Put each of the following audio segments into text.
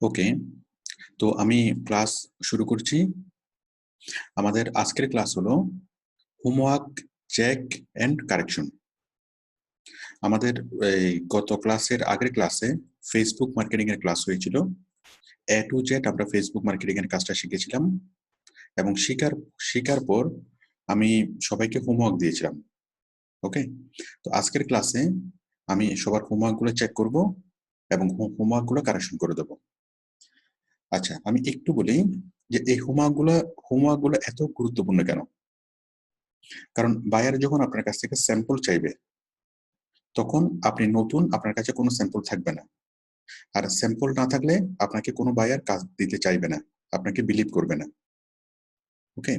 ওকে, তো আমি ক্লাস শুরু করছি। আমাদের আজকের ক্লাস হলো হোমওয়ার্ক চেক এন্ড কারেকশন। আমাদের এই গত ক্লাসের আগের ক্লাসে ফেসবুক মার্কেটিং এর ক্লাস হয়েছিল। এ টু জেড আমরা ফেসবুক মার্কেটিং এর কাজটা শিখেছিলাম এবং শিকার পর আমি সবাইকে হোমওয়ার্ক দিয়েছিলাম। ওকে, তো আজকের ক্লাসে আমি সবার হোমওয়ার্ক গুলো চেক করব এবং হোমওয়ার্ক গুলো কারেকশন করে দেবো। আচ্ছা, আমি একটু বলি যে এই হোমওয়ার্ক গুলো এত গুরুত্বপূর্ণ কেন। কারণ বায়ার যখন আপনার কাছ থেকে স্যাম্পল চাইবে, তখন আপনি নতুন, আপনার কাছে কোনো স্যাম্পল থাকবে না। আর স্যাম্পল না থাকলে আপনাকে কোনো বায়ার কাজ দিতে চাইবে না, আপনাকে বিলিভ করবে না। ওকে,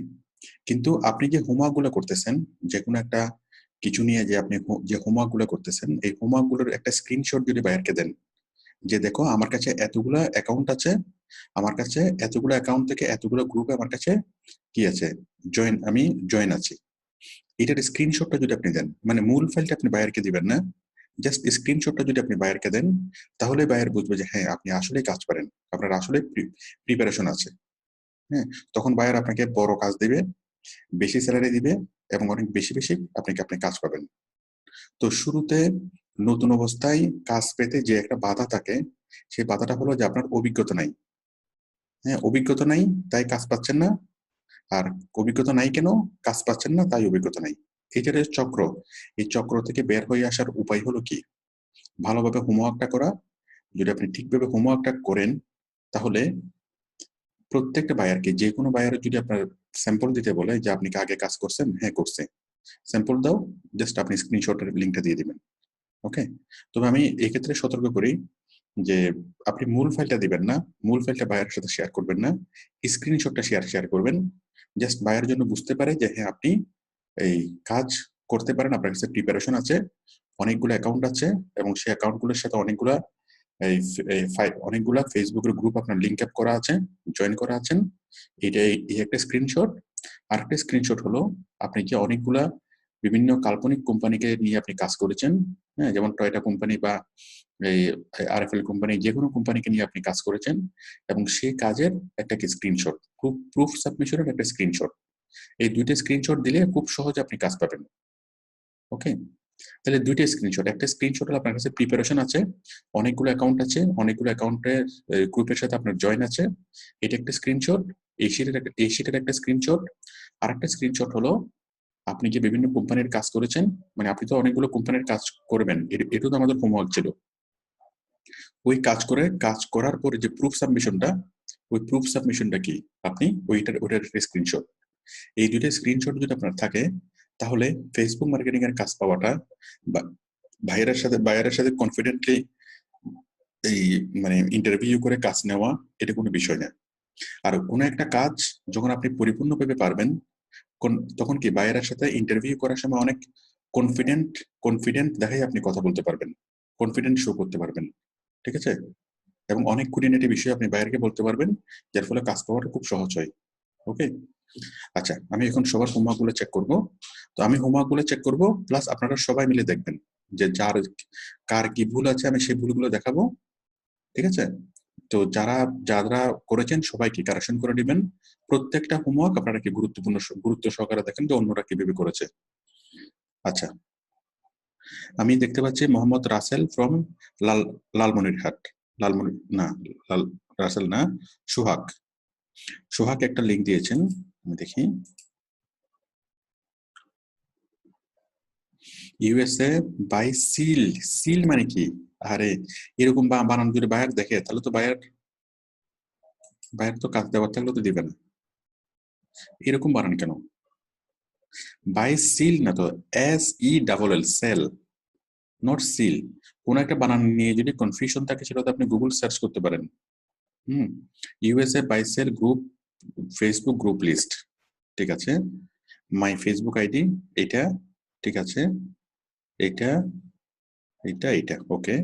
কিন্তু আপনি যে হোমওয়ার্ক গুলো করতেছেন, যে কোনো একটা কিছু নিয়ে যে আপনি যে হোমওয়ার্ক গুলো করতেছেন, এই হোমওয়ার্ক গুলোর একটা স্ক্রিনশট যদি বায়ারকে দেন, যে দেখো আমার কাছে এতগুলো অ্যাকাউন্ট আছে, আমার কাছে এতগুলো অ্যাকাউন্ট থেকে এতগুলো গ্রুপে আমার কাছে কি আছে, আমি জয়েন আছি, এটার স্ক্রিনশটটা যদি আপনি দেন, মানে মূল ফাইলটা আপনি বায়ারকে দিবেন না, জাস্ট স্ক্রিনশটটা যদি আপনি বায়ারকে দেন, তাহলে বায়ার বুঝবে যে হ্যাঁ আপনি আসলেই কাজ পারেন, আপনার আসলে প্রিপারেশন আছে। হ্যাঁ, তখন বায়ার আপনাকে বড় কাজ দিবে, বেশি স্যালারি দিবে এবং অনেক বেশি বেশি আপনি কাজ পাবেন। তো শুরুতে নতুন অবস্থায় কাজ পেতে যে একটা বাধা থাকে, সেই বাধাটা হলো যে আপনার অভিজ্ঞতা নাই। হ্যাঁ, অভিজ্ঞতা নাই তাই কাজ পাচ্ছেন না। আর অভিজ্ঞতা নাই কেন কাজ পাচ্ছেন না, তাই অভিজ্ঞতা নাই। এটার চক্র, এই চক্র থেকে বের হয়ে আসার উপায় হলো কি, ভালোভাবে হোমওয়ার্কটা করা। যদি আপনি ঠিকভাবে হোমওয়ার্কটা করেন, তাহলে প্রত্যেকটা বায়ারকে, যে কোনো বায়ারের যদি আপনার স্যাম্পল দিতে বলে যে আপনি কি আগে কাজ করছেন, হ্যাঁ করছে, স্যাম্পল দাও, জাস্ট আপনি স্ক্রিনশটের লিঙ্কটা দিয়ে দিবেন। ওকে, তবে আমি এক্ষেত্রে সতর্ক করি যে আপনি মূল ফাইলটা দিবেন না, মূল ফাইলটা বায়ারের সাথে শেয়ার করবেন না, স্ক্রিনশটটা শেয়ার করবেন, জাস্ট বায়ার জন্য বুঝতে পারে যে হ্যাঁ আপনি এই কাজ করতে পারেন, আপনার কাছে প্রিপারেশন আছে, অনেকগুলো অ্যাকাউন্ট আছে এবং সেই অ্যাকাউন্টগুলোর সাথে অনেকগুলা ফেসবুকের গ্রুপ আপনার লিঙ্ক আপ করা আছে, জয়েন করা আছেন। এই একটা স্ক্রিনশট। আর একটা স্ক্রিনশট হলো আপনি যে অনেকগুলা বিভিন্ন কাল্পনিক কোম্পানিকে নিয়ে আপনি কাজ করেছেন। হ্যাঁ, যেমন টয়োটা কোম্পানি বা এই আরএফএল কোম্পানি, যে কোনো কোম্পানিকে নিয়ে আপনি কাজ করেছেন এবং সেই কাজের একটা স্ক্রিনশট, প্রুফ সাবমিশনের একটা স্ক্রিনশট। এই দুইটা স্ক্রিনশট দিলে খুব সহজে আপনি কাজ পাবেন। ওকে, তাহলে দুইটা স্ক্রিনশট, একটা স্ক্রিনশট হলো আপনার কাছে প্রিপারেশন আছে, অনেকগুলো অ্যাকাউন্ট আছে, অনেকগুলো অ্যাকাউন্টের গ্রুপের সাথে আপনার জয়েন আছে, এটা একটা স্ক্রিনশট। এই শিটের একটা স্ক্রিনশট। আর একটা স্ক্রিনশট হলো আপনি যে বিভিন্ন কোম্পানির কাজ করেছেন, মানে আপনি তো অনেকগুলো কোম্পানির কাজ করবেন, এটা তো আমাদের হোমওয়ার্ক ছিল। ওই কাজ করার পরে যে প্রুফ সাবমিশনটা, ওই প্রুফ সাবমিশনটা কি, আপনি ওইটার একটা স্ক্রিনশট। এই দুইটা স্ক্রিনশট যদি আপনার থাকে, তাহলে ফেসবুক মার্কেটিং এর কাজ পাওয়াটা বা বায়ারের সাথে কনফিডেন্টলি এই মানে ইন্টারভিউ করে কাজ নেওয়া, এটা কোনো বিষয় না। আর কোনো একটা কাজ যখন আপনি পরিপূর্ণভাবে পারবেন, তখন কি বায়ারের সাথে ইন্টারভিউ করার সময় অনেক কনফিডেন্ট কনফিডেন্ট দেখাই আপনি কথা বলতে পারবেন, কনফিডেন্ট শো করতে পারবেন। ঠিক আছে, এবং অনেক খুঁটিনাটি বিষয় আপনি বায়ারকে বলতে পারবেন, যার ফলে কাজ পাওয়াটা খুব সহজ হয়। ওকে, আচ্ছা, আমি এখন সবার হোমওয়ার্ক গুলো চেক করবো। তো আমি হোমওয়ার্ক গুলো চেক করবো, প্লাস আপনারা সবাই মিলে দেখবেন যে কার কি ভুল আছে, আমি সেই ভুলগুলো দেখাবো। ঠিক আছে, তো যারা যারা করেছেন সবাই কি কারেকশন করে নেবেন। প্রত্যেকটা হোমওয়ার্ক আপনারা কি গুরুত্ব সহকারে দেখেন যে অন্যরা কিভাবে করেছে। আচ্ছা, আমি দেখতে পাচ্ছি মোহাম্মদ রাসেল ফ্রম লাল লালমনিরহাট। লালমনি না, লাল রাসেল না, সোহাগ। সোহাগ একটা লিঙ্ক দিয়েছেন, আমি দেখি। USA by seal. সিল মানে কি? আরে, এরকম বানান যদি বায়ার দেখে, তাহলে তো বায়ার বায়ার তো কাজ দেওয়ার থাকলে তো দিবে না। এরকম বানান কেন? বাই সিল না তো, SELL, সেল, নট সিল। কোন একটা বানান নিয়ে যদি কনফিউশন থাকে, সেটা তো আপনি গুগল সার্চ করতে পারেন। Hmm, USA buy sell group, Facebook group list. ঠিক আছে, মাই ফেসবুক আইডি এটা। ঠিক আছে, এটা এটা ওকে।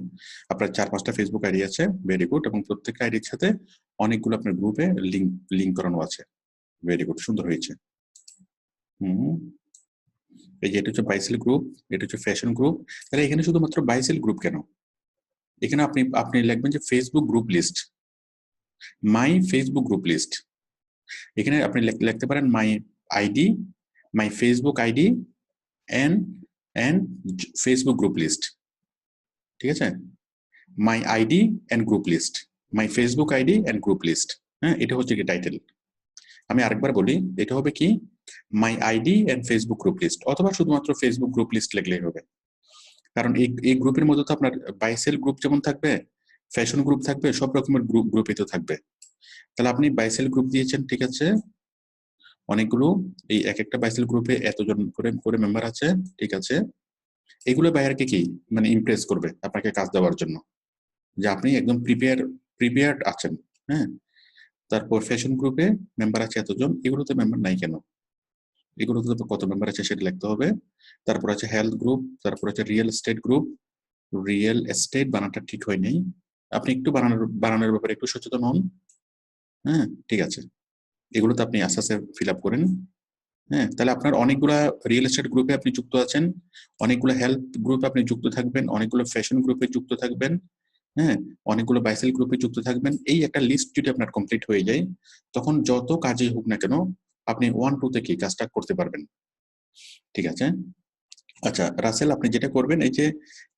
আপনার 4-5টা ফেসবুক আইডি আছে, ভেরি গুড, এবং প্রত্যেকটা আইডির সাথে অনেকগুলো আপনার গ্রুপে লিঙ্ক করানো আছে। ভেরি গুড, সুন্দর হয়েছে। হুম, এই যে এটা হচ্ছে বাইসেল গ্রুপ, এটা হচ্ছে ফ্যাশন গ্রুপ। তাহলে এখানে শুধুমাত্র বাইসেল গ্রুপ কেন? এখানে আপনি আপনি লিখবেন যে Facebook group list. My Facebook group list, এখানে আপনি লিখতে পারেন my ID, my Facebook ID and and Facebook group list. ঠিক আছে, my ID and group list, my Facebook ID and group list. হ্যাঁ, এটা হচ্ছে কি টাইটেল। আমি আরেকবার বলি, এটা হবে কি my ID and Facebook group list, অথবা শুধুমাত্র ফেসবুক গ্রুপ লিস্ট লিখলেই হবে। কারণ এই গ্রুপের মধ্যে তো আপনার বাইসেল গ্রুপ যেমন থাকবে, ফ্যাশন গ্রুপ থাকবে, সব রকমের গ্রুপই তো থাকবে। তাহলে আপনি বাইসেল গ্রুপ দিয়েছেন, ঠিক আছে, অনেকগুলো, এই এক একটা বাইসেল গ্রুপে এতজন করে মেম্বার আছে, ঠিক আছে। এগুলো বায়ারকে কি মানে ইমপ্রেস করবে আপনাকে কাজ দেওয়ার জন্য, যে আপনি একদম প্রিপেয়ার্ড আছেন। হ্যাঁ, তারপর ফ্যাশন গ্রুপে মেম্বার আছে এতজন, এগুলোতে মেম্বার নাই কেন, এগুলোতে কত মেম্বার আছে সেটা লিখতে হবে। তারপর আছে হেলথ গ্রুপ, তারপর আছে real estate group, real estate বানানটা ঠিক হয় নাই, আপনি একটু বানানোর ব্যাপারে একটু সচেতন হন। হ্যাঁ, ঠিক আছে, এগুলোতে আপনি আস্তে আস্তে ফিল আপ করেন। হ্যাঁ, তাহলে আপনার অনেকগুলা রিয়েল এস্টেট গ্রুপে আপনি যুক্ত আছেন, অনেকগুলো হেলথ গ্রুপে আপনি যুক্ত থাকবেন, অনেকগুলো ফ্যাশন গ্রুপে যুক্ত থাকবেন, হ্যাঁ, অনেকগুলো বাইসেল গ্রুপে যুক্ত থাকবেন। এই একটা লিস্ট যদি আপনার কমপ্লিট হয়ে যায়, তখন যত কাজই হোক না কেন আপনি 1-2 থেকে কাজটা করতে পারবেন। ঠিক আছে। আচ্ছা রাসেল, আপনি যেটা করবেন, এই যে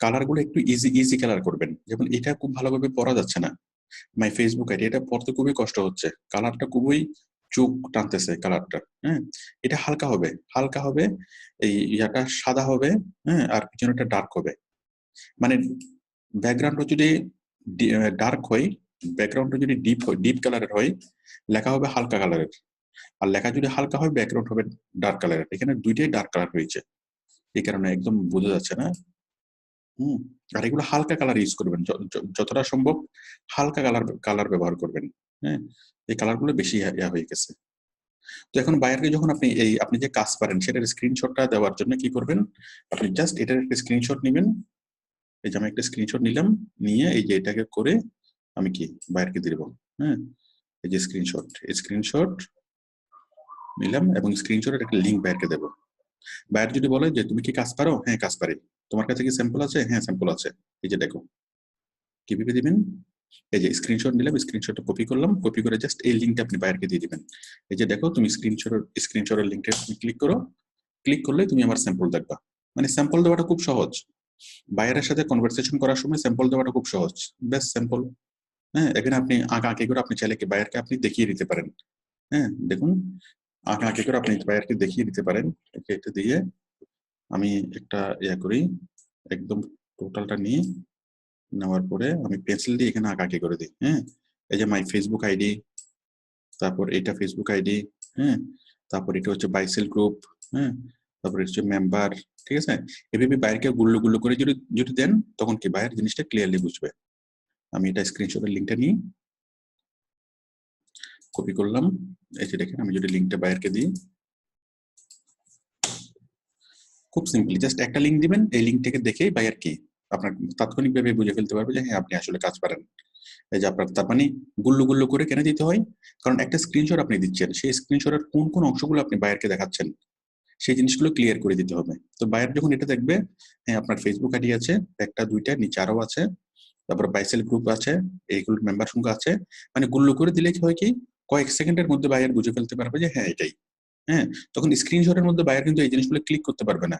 কালারগুলো একটু ইজি কালার করবেন। যেমন এটা খুব ভালোভাবে পড়া যাচ্ছে না, মাই ফেসবুক আইডি, এটা পড়তে খুবই কষ্ট হচ্ছে, কালারটা খুবই চোখ টানতেছে কালারটা। হ্যাঁ, এটা হালকা হবে, এই ইয়াটা সাদা হবে, হ্যাঁ, আর পিছনেটা ডার্ক হবে। মানে ব্যাকগ্রাউন্ডটা যদি ডার্ক হয়, ব্যাকগ্রাউন্ডটা যদি ডিপ কালারের হয়, লেখা হবে হালকা কালারের। আর লেখা যদি হালকা হয়, ব্যাকগ্রাউন্ড হবে ডার্ক কালারের। এখানে দুইটাই ডার্ক কালার হয়েছে, এই কারণে একদম বোঝা যাচ্ছে না। হুম, আর এগুলো হালকা কালার ইউজ করবেন, যতটা সম্ভব হালকা কালার ব্যবহার করবেন। হ্যাঁ, এই কালারগুলো বেশি ইয়া হয়ে গেছে। তো এখন বায়ারকে যখন আপনি যে কাজ পারেন সেটার স্ক্রিনশটটা দেওয়ার জন্য কি করবেন, আপনি জাস্ট এটার একটা স্ক্রিনশট নেবেন। এই যে আমি একটা স্ক্রিনশট নিলাম, নিয়ে এই যে এটাকে করে আমি কি বায়ারকে দিয়ে দেবো। হ্যাঁ, এই যে স্ক্রিনশট নিলাম এবং স্ক্রিনশটের একটা লিঙ্ক বায়ারকে দেবো। বায়ার যদি বলে যে তুমি কি কাজ পারো, হ্যাঁ কাজ পারি, তোমার কাছে কি স্যাম্পল আছে, হ্যাঁ স্যাম্পল আছে, এই যে দেখো, কিভাবে দিবেন, এই যে স্ক্রিনশট নিলাম, স্ক্রিনশটটা কপি করলাম, কপি করে জাস্ট এই লিঙ্কটা আপনি বায়ারকে দিয়ে দিবেন। এই যে দেখো, তুমি স্ক্রিনশটের লিঙ্কে তুমি ক্লিক করো, ক্লিক করলে তুমি আমার স্যাম্পল দেখবা। মানে স্যাম্পল দেওয়াটা খুব সহজ, বায়ারের সাথে কনভারসেশন করার সময় স্যাম্পল দেওয়াটা খুব সহজ, বেশ স্যাম্পল। হ্যাঁ, এখানে আপনি আঁকা করে আপনি চাইলে কি বায়ারকে আপনি দেখিয়ে দিতে পারেন। হ্যাঁ, দেখুন, আঁকা করে আপনি বায়ারকে দেখিয়ে দিতে পারেন। এটা দিয়ে আমি একটা ইয়া করি, একদম টোটালটা নিয়ে নেওয়ার পরে আমি পেন্সিল দিয়ে এখানে আঁকাকি করে দিই। হ্যাঁ, এই যে মাই ফেসবুক আইডি, তারপর এটা ফেসবুক আইডি, হ্যাঁ, তারপর এটা হচ্ছে বাইসেল গ্রুপ, হ্যাঁ, তারপর হচ্ছে মেম্বার। ঠিক আছে, এভাবে বাইরকে গুল্লো করে যদি যদি দেন, তখন কি বাইরের জিনিসটা ক্লিয়ারলি বুঝবে। আমি এটা স্ক্রিনশটের লিঙ্কটা নিই, কপি করলাম। এই যে দেখেন, আমি যদি লিঙ্কটা বাইরকে দিই, খুব সিম্পলি জাস্ট একটা লিঙ্ক দিবেন, এই লিঙ্কটাকে দেখেই বায়ার কি আপনার তাৎক্ষণিকভাবে বুঝে ফেলতে পারবে যে হ্যাঁ আপনি আসলে কাজ পারেন। এই যে আপনার তার মানে গুল্লো করে কেন দিতে হয়, কারণ একটা স্ক্রিনশট আপনি দিচ্ছেন, সেই স্ক্রিনশটের কোন কোন অংশগুলো আপনি বায়ারকে দেখাচ্ছেন সেই জিনিসগুলো ক্লিয়ার করে দিতে হবে। তো বায়ার যখন এটা দেখবে, হ্যাঁ আপনার ফেসবুক আইডি আছে একটা দুইটা, নিচে আরো আছে, তারপর বাইসেল গ্রুপ আছে, এইগুলোর মেম্বার সংখ্যা আছে, মানে গুল্লো করে দিলে কি হয় কি, কয়েক সেকেন্ডের মধ্যে বায়ার বুঝে ফেলতে পারবে যে হ্যাঁ এটাই। হ্যাঁ, তখন স্ক্রিনশটের মধ্যে বায়ার কিন্তু এই জিনিসগুলো ক্লিক করতে পারবে না,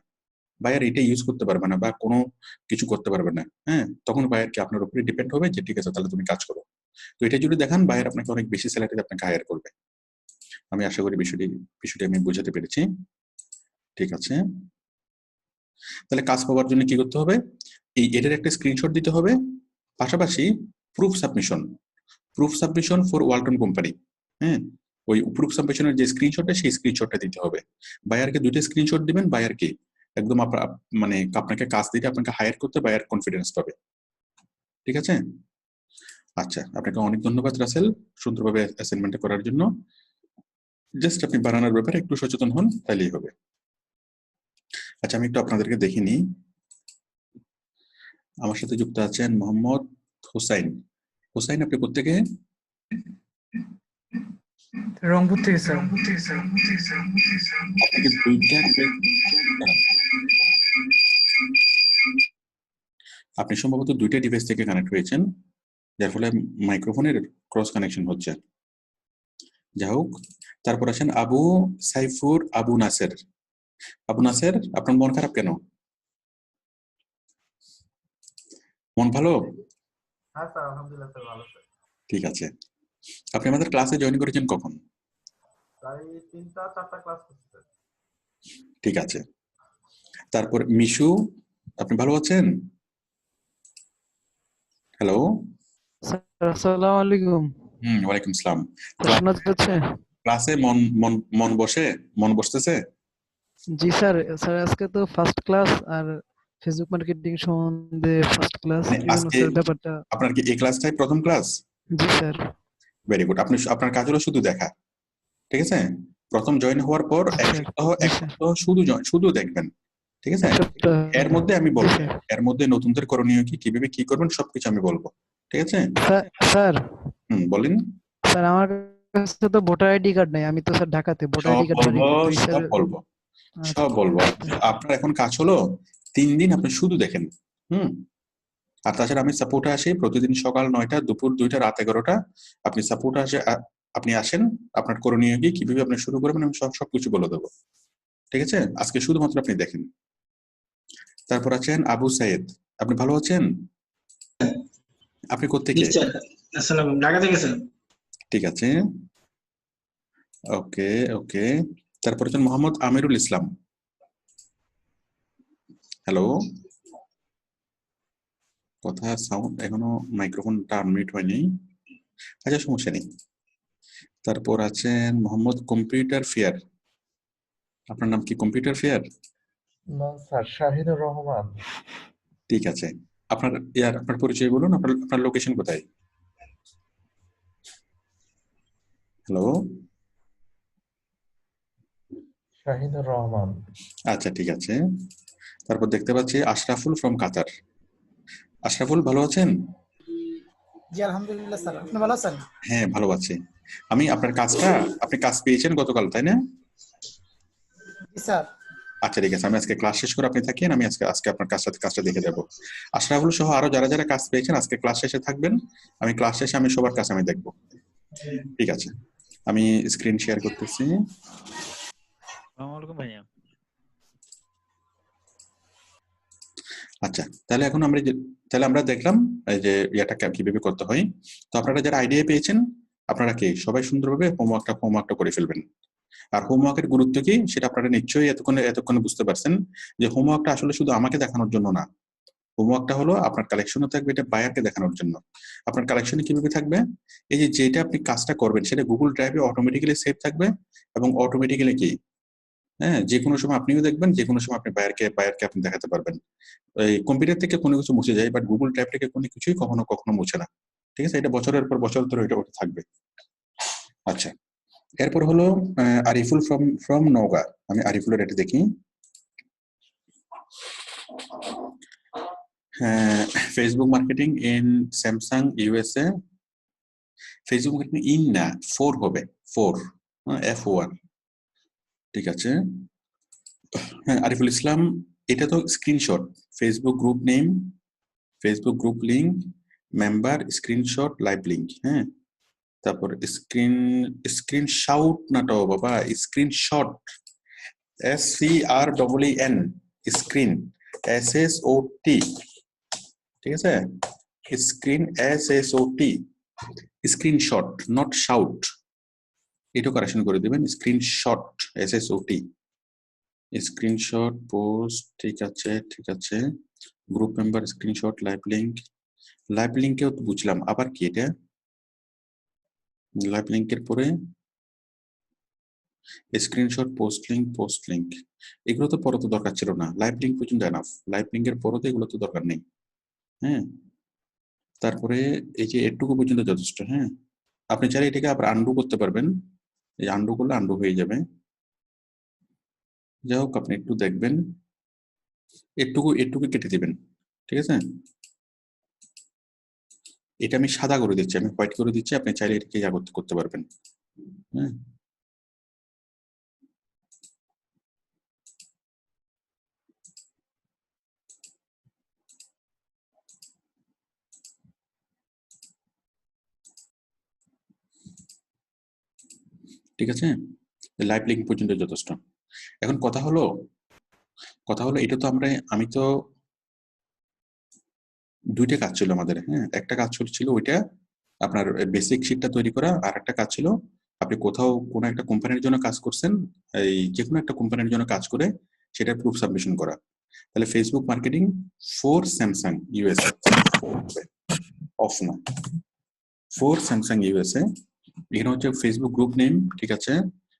বায়ার এটা ইউজ করতে পারবে না বা কোনো কিছু করতে পারবে না। হ্যাঁ, তখন বায়ার কি আপনার উপরে ডিপেন্ড হবে যে ঠিক আছে তাহলে তুমি কাজ করো। তো এটা যদি দেখান, বায়ার আপনাকে অনেক বেশি স্যালারিতে আপনাকে হায়ার করবে। আমি আশা করি বিষয়টি আমি বোঝাতে পেরেছি। ঠিক আছে, তাহলে কাজ পাওয়ার জন্য কি করতে হবে, এটার একটা স্ক্রিনশট দিতে হবে, পাশাপাশি proof submission for Walton company. হ্যাঁ, ওই প্রুফ সাবমিশনের যে স্ক্রিনশটটা, সেই স্ক্রিনশটটা দিতে হবে। বায়ারকে দুইটা স্ক্রিনশট দিবেন, বায়ারকে একদম মানে আপনাকে কাজ দিতে, আপনাকে হায়ার করতে বায়ার কনফিডেন্স পাবে। ঠিক আছে, আচ্ছা আপনাকে অনেক ধন্যবাদ রাসেল, সুন্দরভাবে অ্যাসাইনমেন্টটা করার জন্য। জাস্ট আপনি বানানোর ব্যাপারে একটু সচেতন হন, তাইলেই হবে। আচ্ছা, আমি একটু আপনাদেরকে দেখে নিই। আমার সাথে যুক্ত আছেন মোহাম্মদ হোসাইন। হোসাইন, আপনি কোত্থেকে? রংপুর থেকে স্যার। আপনাকে দুইটা আপনি সম্ভবত দুইটা ডিভাইস থেকে কানেক্ট হয়েছেন। যার ফলে মাইক্রোফোনের ক্রস কানেকশন হচ্ছে। যাই হোক, তারপর আছেন আবু সাইফুর আবু নাসের। আবু নাসের, আপনার মন খারাপ কেন? মন ভালো? হ্যাঁ স্যার, আলহামদুলিল্লাহ স্যার, ভালো স্যার। ঠিক আছে। আপনি আমাদের ক্লাসে জয়েন করেছেন কখন? প্রায় 3টা 4টা ক্লাস করছি স্যার। ঠিক আছে। তারপর মিশু, আপনি ভালো আছেন? হ্যালো। স্যার আসসালামু আলাইকুম। ওয়ালাইকুম আসসালাম। স্যার শোনা যাচ্ছে? ক্লাসে মন মন মন বসে, মন বসতেছে? জি স্যার। স্যার আজকে তো ফার্স্ট ক্লাস, আর ফেসবুক মার্কেটিং সম্বন্ধে ফার্স্ট ক্লাস, মানে কি জন্য আজকে স্যার ব্যাপারটা? আপনার কি এই ক্লাসটাই প্রথম ক্লাস? জি স্যার। Very good. আপনার কাজ হলো শুধু দেখা, ঠিক আছে? প্রথম জয়েন হওয়ার পর জি এক স্যার। সপ্তাহ জি এক স্যার। সপ্তাহ শুধু দেখবেন, ঠিক আছে? এক সপ্তাহ। এর মধ্যে আমি জি বলবো, স্যার। এর মধ্যে নতুনদের করণীয় কি, কিভাবে কি করবেন সবকিছু আমি বলবো, ঠিক আছে? স্যার বলেন। স্যার আমার কাছে তো ভোটার আইডি কার্ড নাই, আমি তো স্যার ঢাকাতে, ভোটার সব আইডি কার্ড বলবো, বাড়িতে তো এই স্যার। সব বলবো, সব বলবো। আচ্ছা। আপনার এখন কাজ হলো 3 দিন আপনি শুধু দেখেন। হুম আর তাছাড়া আমি সাপোর্টে আসি প্রতিদিন সকাল 9টা, দুপুর 2টা, রাত 11টা। আপনি সাপোর্টে আপনি আসেন, আপনার করণীয় কি, কিভাবে আপনি শুরু করবেন, আমি সবকিছু বলে দেবো, ঠিক আছে? আজকে শুধুমাত্র আপনি দেখেন। তারপর আছেন আবু সাইদ। আপনি ভালো আছেন? আপনি কোত্থেকে? নিশ্চয়। আসসালাম, ঢাকা থেকে স্যার। ঠিক আছে, ওকে ওকে। তারপর আছেন মোহাম্মদ আমিরুল ইসলাম। হ্যালো। কথা সাউন্ড এখনো, মাইক্রোফোনটা আনমিউট হয়নি। আচ্ছা, সমস্যা নেই। তারপর আছেন মোহাম্মদ কম্পিউটার ফেয়ার। আপনার নাম কি কম্পিউটার ফেয়ার? না স্যার, শাহিনুর রহমান। ঠিক আছে। আপনার পরিচয় বলুন, আপনার লোকেশন কোথায়? হ্যালো। শাহিনুর রহমান। আচ্ছা, ঠিক আছে। তারপর দেখতে পাচ্ছি আশরাফুল ফ্রম কাতার। আশরাফুল, ভালো আছেন? জি আলহামদুলিল্লাহ স্যার, আপনি ভালো আছেন? হ্যাঁ, ভালো আছি। আপনি কাজ পেয়েছেন গতকাল, তাই না? জি স্যার। আচ্ছা, ঠিক আছে। আমি আজকে ক্লাস শেষ করে আপনি থাকেন, আমি আজকে আপনার কাজটা দেখে দেবো। আশরাফুল সহ আরো যারা যারা কাজ পেয়েছেন আজকে ক্লাস শেষে থাকবেন। ক্লাস শেষে আমি সবার কাজ আমি দেখবো, ঠিক আছে? আমি স্ক্রিন শেয়ার করতেছি। আসসালামু আলাইকুম ভাইয়া। আচ্ছা, তাহলে আমরা দেখলাম এই যে ইয়াটা কিভাবে করতে হয়। তো আপনারা যারা আইডিয়া পেয়েছেন, আপনারা কি সবাই সুন্দরভাবে হোমওয়ার্কটা করে ফেলবেন। আর হোমওয়ার্কের গুরুত্ব কি সেটা আপনারা নিশ্চয়ই এতক্ষণে বুঝতে পারছেন, যে হোমওয়ার্কটা আসলে শুধু আমাকে দেখানোর জন্য না। হোমওয়ার্কটা হলো আপনার কালেকশনে থাকবে, এটা বায়ারকে দেখানোর জন্য। আপনার কালেকশনে কিভাবে থাকবে? এই যে যেটা আপনি কাজটা করবেন সেটা গুগল ড্রাইভে অটোমেটিক্যালি সেভ থাকবে, এবং অটোমেটিক্যালি কি, হ্যাঁ, যে কোনো সময় আপনিও দেখবেন, যে কোনো সময় আপনি বায়ারকে আপনি দেখাতে পারবেন। এই কম্পিউটার থেকে কোনো কিছু মুছে যায়, বাট গুগল ড্রাইভ থেকে কোনো কিছুই কখনো কখনো মুছে না, ঠিক আছে? এটা বছরের পর বছর ধরে এটা ওটা থাকবে। আচ্ছা, এরপর হলো আরিফুল ফ্রম নওগাঁ। আমি আরিফুলের এটা দেখি। হ্যাঁ, Facebook marketing in Samsung USA. Facebook marketing in না, 4 হবে, 4, F1। ঠিক আছে। হ্যাঁ, আরিফুল ইসলাম, এটা তো screenshot. Facebook group name, Facebook group link, member, screenshot, live link. হ্যাঁ, তারপর স্ক্রিনশট না তো বাবা, স্ক্রিনশট, SCREEN, স্ক্রিন, SSOT, ঠিক আছে? Screen, SSOT, screenshot, not shout. এটাও কারেকশন করে দিবেন, স্ক্রিনশট, SSOT, স্ক্রিনশট, পোস্ট, ঠিক আছে ঠিক আছে। গ্রুপ মেম্বার, স্ক্রিনশট, লাইভ লিঙ্কেও তো বুঝলাম, আবার কি এটা? লাইভ লিঙ্কের পরে স্ক্রিনশট, পোস্ট লিঙ্ক, এগুলো তো পরে তো দরকার ছিল না। লাইভ লিঙ্ক পর্যন্ত এনাফ, লাইভ লিঙ্কের পরে তো এগুলো তো দরকার নেই। হ্যাঁ, তারপরে এই যে এটুকু পর্যন্ত যথেষ্ট। হ্যাঁ, আপনি চাইলে এটাকে আবার আন্ডু করতে পারবেন, এই আন্ডু করলে আন্ডু হয়ে যাবে। যাই হোক, আপনি একটু দেখবেন, একটুকু কেটে দিবেন, ঠিক আছে? এটা আমি সাদা করে দিচ্ছি, আমি হোয়াইট করে দিচ্ছি, আপনি চাইলে এটাকে করতে পারবেন। হ্যাঁ, ঠিক আছে, লাইভ লিঙ্ক পর্যন্ত যথেষ্ট। এখন কথা হলো এটা তো আমি তো দুইটা কাজ ছিল আমাদের। হ্যাঁ, একটা কাজ ছিল ওইটা আপনার বেসিক শিটটা তৈরি করা, আর একটা কাজ ছিল আপনি কোথাও কোনো একটা কোম্পানির জন্য কাজ করছেন, এই যে কোনো একটা কোম্পানির জন্য কাজ করে সেটা প্রুফ সাবমিশন করা। তাহলে Facebook marketing for Samsung USA, of না, ফর স্যামসাং ইউএসএ। এখানে হচ্ছে ফেসবুক গ্রুপ নেম, ঠিক আছে,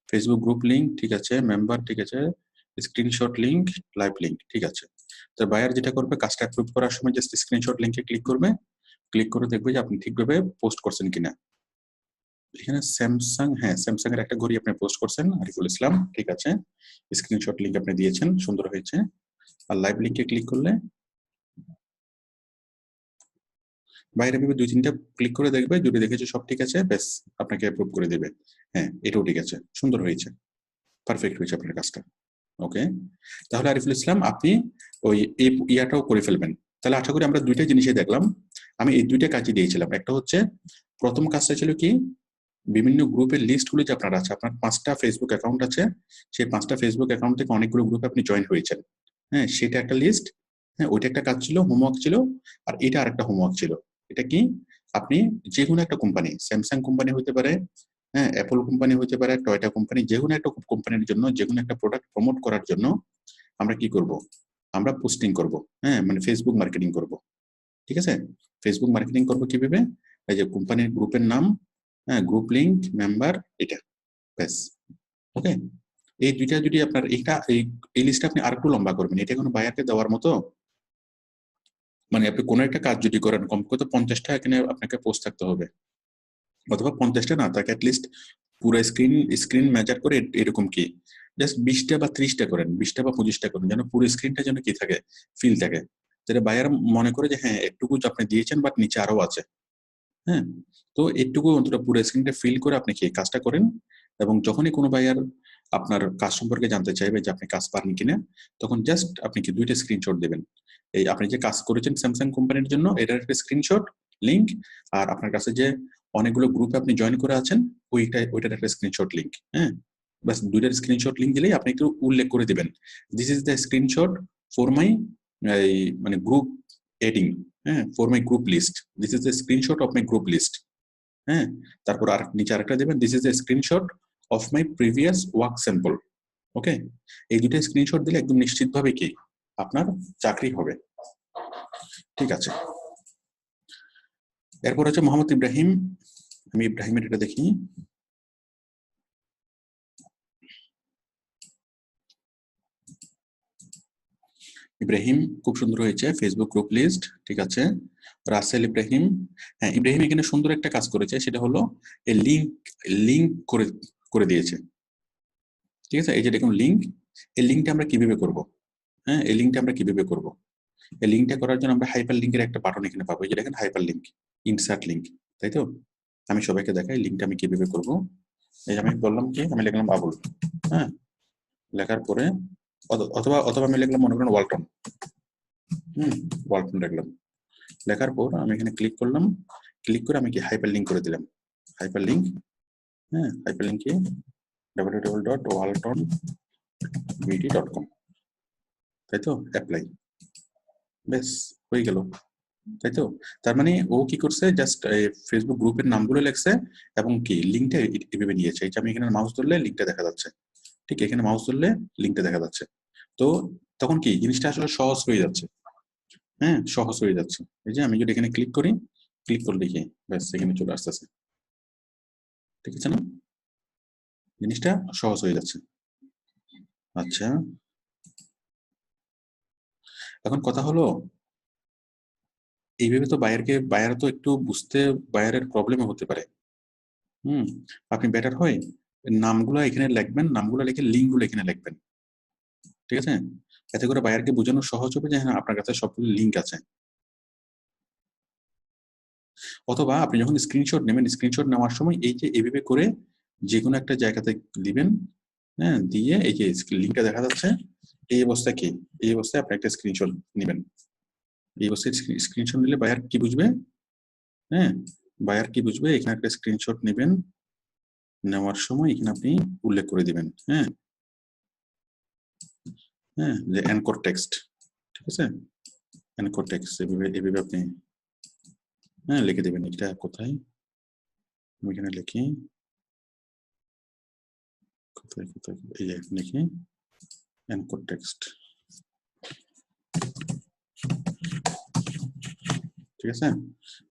ফেসবুক গ্রুপ লিঙ্ক, ঠিক আছে, মেম্বার, ঠিক আছে, স্ক্রিনশট লিঙ্ক, লাইভ লিঙ্ক, ঠিক আছে। তো বায়ার যেটা করবে, কাজটা অ্যাপ্রুভ করার সময় জাস্ট স্ক্রিনশট লিঙ্কে ক্লিক করবে, ক্লিক করে দেখবে যে আপনি ঠিকভাবে পোস্ট করছেন কিনা। এখানে স্যামসাং, হ্যাঁ স্যামসাং এর একটা ঘড়ি আপনি পোস্ট করছেন, আরিফুল ইসলাম, ঠিক আছে, স্ক্রিনশট লিঙ্ক আপনি দিয়েছেন, সুন্দর হয়েছে। আর লাইভ লিঙ্কে ক্লিক করলে বাইরে ভেবে 2-3টা ক্লিক করে দেখবে, যদি দেখেছে সব ঠিক আছে ব্যাস আপনাকে অ্যাপ্রুভ করে দেবে। হ্যাঁ, এটাও ঠিক আছে, সুন্দর হয়েছে, পারফেক্ট হয়েছে আপনার কাজটা। ওকে, তাহলে আরিফুল ইসলাম আপনি ওই এই ইয়াটাও করে ফেলবেন। তাহলে আশা করি আমরা দুইটা জিনিসই দেখলাম। আমি এই দুইটা কাজই দিয়েছিলাম। একটা হচ্ছে প্রথম কাজটা ছিল কি, বিভিন্ন গ্রুপের লিস্টগুলো যে আপনার আছে, আপনার 5টা ফেসবুক অ্যাকাউন্ট আছে, সেই 5টা ফেসবুক অ্যাকাউন্ট থেকে অনেকগুলো গ্রুপে আপনি জয়েন হয়েছেন। হ্যাঁ, সেটা একটা লিস্ট। হ্যাঁ, ওইটা একটা কাজ ছিল, হোমওয়ার্ক ছিল। আর এটা আরেকটা হোমওয়ার্ক ছিল। এটা কি, আপনি যে কোনো একটা কোম্পানি, স্যামসাং কোম্পানি হতে পারে, হ্যাঁ অ্যাপল কোম্পানি হতে পারে, টয়োটা কোম্পানি, যে কোনো একটা কোম্পানির জন্য যে কোনো একটা প্রোডাক্ট প্রমোট করার জন্য আমরা কি করব, আমরা পোস্টিং করব। হ্যাঁ, মানে ফেসবুক মার্কেটিং করব। ঠিক আছে, ফেসবুক মার্কেটিং করবো কিভাবে, এই যে কোম্পানির গ্রুপের নাম, হ্যাঁ গ্রুপ লিঙ্ক, মেম্বার, এটা ব্যাস। ওকে, এই দুইটা যদি আপনার এইটা এই লিস্টটা আপনি আরেকটু লম্বা করবেন, এটা কোনো বায়ারকে দেওয়ার মতো, মানে আপনি কোনো একটা কাজ যদি করেন কমপক্ষে 50টা এখানে আপনাকে পোস্ট থাকতে হবে, অথবা 50টা না, তাকে অ্যাটলিস্ট পুরো স্ক্রিন মেজার করে এরকম কি জাস্ট 20টা বা 30টা করেন, 20টা বা 25টা করেন, যেন পুরো স্ক্রিনটা যেন কি থাকে, ফিল থাকে, যেটা বায়ার মনে করে যে হ্যাঁ একটুকু আপনি দিয়েছেন বাট নিচে আরো আছে। হ্যাঁ, তো একটুকু অন্তত পুরো স্ক্রিনটা ফিল করে আপনি কি কাজটা করেন। এবং যখনই কোনো বায়ার আপনার কাজ সম্পর্কে জানতে চাইবে যে আপনি কাজ পারেন কিনা, তখন জাস্ট আপনি কি 2টা স্ক্রিনশট দেবেন। এই আপনি যে কাজ করেছেন স্যামসাং কোম্পানির জন্য, এটার একটা স্ক্রিনশট লিঙ্ক, আর আপনার কাছে যে অনেকগুলো গ্রুপে আপনি জয়েন করে আছেন ওইটার একটা স্ক্রিনশট লিঙ্ক। হ্যাঁ, বাস 2টার স্ক্রিনশট লিঙ্ক দিলেই আপনি একটু উল্লেখ করে দিবেন, this is the screenshot for my মানে গ্রুপ এডিং, হ্যাঁ for my group list, this is the screenshot of my group list. হ্যাঁ, তারপর আর নিচে আরেকটা দেবেন, this is the screenshot of my previous work sample. Okay, এই দুটো স্ক্রিনশট দিলে একদম নিশ্চিতভাবে কি আপনার চাকরি হবে। ঠিক আছে, এরপর হচ্ছে মোহাম্মদ ইব্রাহিম। আমি ইব্রাহিমের এটা দেখি। ইব্রাহিম খুব সুন্দর হয়েছে, ফেসবুক গ্রুপ লিস্ট, ঠিক আছে। রাসেল ইব্রাহিম, হ্যাঁ ইব্রাহিম এখানে সুন্দর একটা কাজ করেছে, সেটা হলো এই লিঙ্ক করে দিয়েছে। ঠিক আছে, এই যে দেখুন লিঙ্ক, এই লিঙ্কটা আমরা কিভাবে করব। হ্যাঁ, এই লিঙ্কটা আমরা কিভাবে করব, এই লিঙ্কটা করার জন্য আমরা হাইপার লিঙ্কের একটা বাটন এখানে পাবো, এই যে দেখেন হাইপার লিঙ্ক, ইনসার্ট লিঙ্ক, তাই তো। আমি সবাইকে দেখাই লিঙ্কটা আমি কিভাবে করব। এই যে আমি বললাম কি, আমি লিখলাম আবুল, হ্যাঁ লেখার পরে অথবা আমি লিখলাম মনে করেন ওয়ালটন, ওয়ালটন লিখলাম, লেখার পর আমি এখানে ক্লিক করলাম, ক্লিক করে আমি কি হাইপার লিঙ্ক করে দিলাম, হাইপার লিঙ্ক, হ্যাঁ হাইপার লিঙ্কে www.waltonbd.com, তাই তো, অ্যাপ্লাই, বেশ হয়ে গেল, তাই তো। তার মানে ও কি করছে, জাস্ট ফেসবুক গ্রুপের নামগুলো লেখছে এবং কি লিঙ্কটা এভাবে নিয়েছে। এই যে আমি এখানে মাউস ধরলে লিঙ্কটা দেখা যাচ্ছে, ঠিক এখানে মাউস ধরলে লিঙ্কটা দেখা যাচ্ছে। তো তখন কি জিনিসটা আসলে সহজ হয়ে যাচ্ছে, হ্যাঁ সহজ হয়ে যাচ্ছে। এই যে আমি যদি এখানে ক্লিক করি, ক্লিক করলে কি ব্যাস এখানে চলে আসতেছে, ঠিক আছে না, জিনিসটা সহজ হয়ে যাচ্ছে। আচ্ছা, এখন কথা হলো এইভাবে তো বায়ার তো একটু বুঝতে, বায়ারের প্রবলেম হতে পারে। আপনি বেটার হয় নামগুলো এখানে লিখবেন, নামগুলো লিখে লিঙ্কগুলো এখানে লিখবেন, ঠিক আছে, এতে করে বায়ারকে বোঝানো সহজ হবে যে হ্যাঁ আপনার কাছে সবগুলো লিঙ্ক আছে। অথবা আপনি যখন স্ক্রিনশট নেবেন, স্ক্রিনশট নেওয়ার সময় এই যে এইভাবে করে যে কোনো একটা জায়গাতে দিবেন, হ্যাঁ দিয়ে এই যে লিঙ্কটা দেখা যাচ্ছে, এই অবস্থায় কি, এই অবস্থায় আপনি একটা স্ক্রিনশট নেবেন। এই অবস্থায় স্ক্রিনশট নিলে বায়ার কি বুঝবে, হ্যাঁ বায়ার কি বুঝবে, এখানে একটা স্ক্রিনশট নেবেন, নেওয়ার সময় এখানে আপনি উল্লেখ করে দিবেন। হ্যাঁ, হ্যাঁ, যে অ্যানকর টেক্সট, ঠিক আছে, অ্যানকর টেক্সট এভাবে আপনি হ্যাঁ লিখে দেবেন। এটা কোথায় আমি এখানে লিখি, কোথায় কোথায় এই যে লিখি অ্যানকর টেক্সট, ঠিক আছে।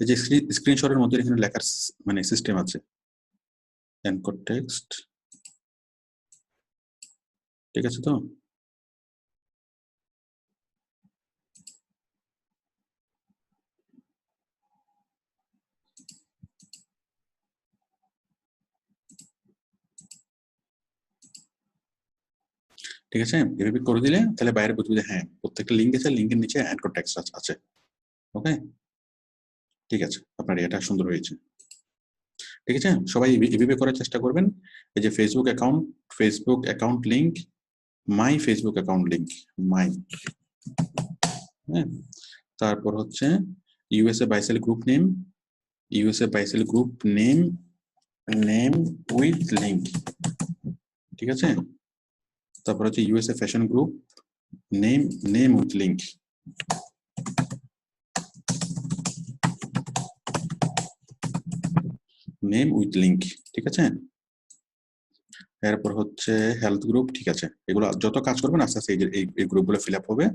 এই যে স্ক্রিনশটের মধ্যে এখানে লেখার মানে সিস্টেম আছে, অ্যানকর টেক্সট, ঠিক আছে তো। ঠিক আছে, এভাবে করে দিলে তাহলে বাইরে বুঝবে যে হ্যাঁ প্রত্যেকটা লিঙ্ক আছে, লিঙ্কের নিচে অ্যানকর টেক্সট আছে। ওকে, ঠিক আছে, আপনার এটা সুন্দর হয়েছে। ঠিক আছে, সবাই এভাবে করার চেষ্টা করবেন। এই যে Facebook account link, my Facebook account link, my, হ্যাঁ, তারপর হচ্ছে USA buy sell group name, USA buy sell group name, name with link, ঠিক আছে। তারপর হচ্ছে USA fashion group name, name with link, name with link, ঠিক আছে। এরপর হচ্ছে হেলথ গ্রুপ, ঠিক আছে। এগুলো যত কাজ করবেন আস্তে আস্তে এই গ্রুপগুলো ফিল আপ হবে,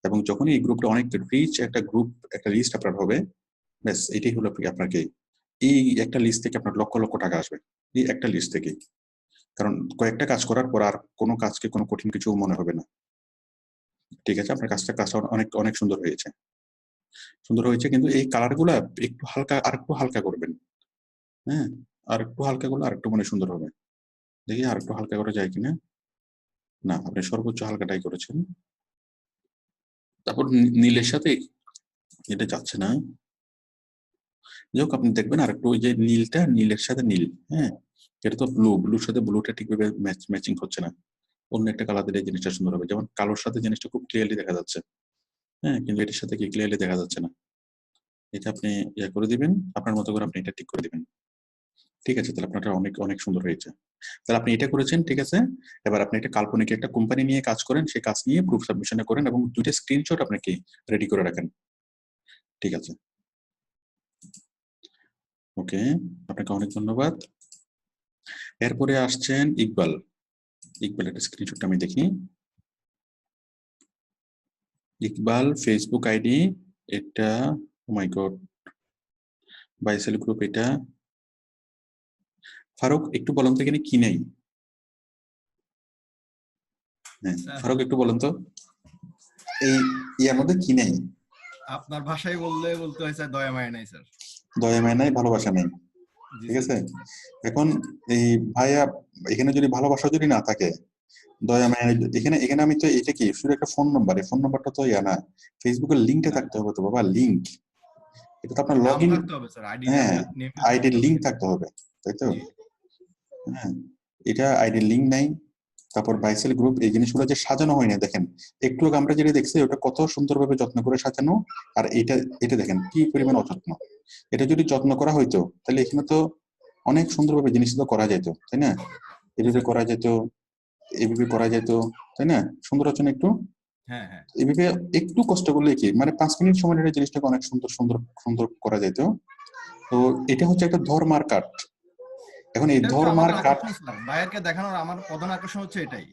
এবং যখনই এই গ্রুপটা অনেক রিচ একটা গ্রুপ, একটা লিস্ট আপনার হবে, ব্যাস এটাই হলো আপনাকে, এই একটা লিস্ট থেকে আপনার লক্ষ লক্ষ টাকা আসবে, এই একটা লিস্ট থেকে। কারণ কয়েকটা কাজ করার পর আর কোনো কাজকে কোনো কঠিন কিছু মনে হবে না, ঠিক আছে। আপনার কাজটা অনেক অনেক সুন্দর হয়েছে, সুন্দর হয়েছে, কিন্তু এই কালারগুলো একটু হালকা, আর একটু হালকা করবেন, হ্যাঁ, আর একটু হালকা করলে আর একটু মানে সুন্দর হবে। দেখি আর একটু হালকা করা যায় কিনা, না আপনি সর্বোচ্চ হালকাটাই করেছেন। তারপর নীলের সাথে এটা যাচ্ছে না, যাই হোক আপনি দেখবেন আর একটু ওই যে নীলটা, নীলের সাথে নীল, হ্যাঁ, এটা তো ব্লুর সাথে ব্লুটা ঠিকভাবে ম্যাচিং হচ্ছে না, অন্য একটা কালার দিলে জিনিসটা সুন্দর হবে। যেমন কালোর সাথে জিনিসটা খুব ক্লিয়ারলি দেখা যাচ্ছে, হ্যাঁ, কিন্তু এটার সাথে কি ক্লিয়ারলি দেখা যাচ্ছে না। এটা আপনি ইয়ে করে দিবেন, আপনার মতো করে আপনি এটা ঠিক করে দিবেন, ঠিক আছে। তাহলে আপনারটা অনেক অনেক সুন্দর হয়েছে। তাহলে আপনি এটা করেছেন, ঠিক আছে। এবার আপনি একটা কাল্পনিক একটা কোম্পানি নিয়ে কাজ করেন, সেই কাজ নিয়ে প্রুফ সাবমিশনে করেন, এবং 2টা স্ক্রিনশট আপনাকে রেডি করে রাখেন, ঠিক আছে। ওকে, আপনাকে অনেক ধন্যবাদ। এরপরে আসছেন ইকবাল। ইকবালের স্ক্রিনশটটা আমি দেখি। ইকবাল ফেসবুক আইডি এটা, ও মাই গড, বাইসেল গ্রুপ এটা। ফারুক একটু বলেন তো এখানে কি নেই? হ্যাঁ ফারুক একটু বলেন তো এই ইয়ার মধ্যে কি নেই? আপনার ভাষায় বলতে হয় স্যার, দয়া মায়া নাই স্যার। দয়া মায়া নাই, ভালোবাসা নেই, ঠিক আছে। এখন এই ভাইয়া এখানে যদি ভালোবাসা যদি না থাকে, দয়া মায়া, এখানে এখানে আমি তো এটা কি শুধু একটা ফোন নাম্বার, এই ফোন নাম্বারটা তো ইয়া না, ফেসবুকের লিঙ্কটা থাকতে হবে তো বাবা, লিঙ্ক, এটা তো আপনার লগ ইন, হ্যাঁ আইডির লিঙ্ক থাকতে হবে, তাই তো। হ্যাঁ, এটা আইডির লিঙ্ক নাই। তারপর বাইসেল গ্রুপ, এই জিনিসগুলো যে সাজানো হয় না, দেখেন একটু আগে আমরা যেটা দেখছি ওটা কত সুন্দরভাবে যত্ন করে সাজানো, আর এটা এটা দেখেন কি পরিমাণ অযত্ন। এটা যদি যত্ন করা হইতো তাহলে এখানে তো অনেক সুন্দরভাবে জিনিসটা করা যেত, তাই না? এভাবে করা যেত, এভাবে করা যেত, তাই না? সুন্দর হচ্ছে না একটু? হ্যাঁ হ্যাঁ, এভাবে একটু কষ্ট করলে কি মানে 5 মিনিট সময় এই জিনিসটাকে অনেক সুন্দর সুন্দর সুন্দর করা যেত। তো এটা হচ্ছে একটা ধর্মার কাট। এখন এই ধর্মার কাট বায়ারকে দেখানোর আমার প্রধান আকর্ষণ হচ্ছে এটাই।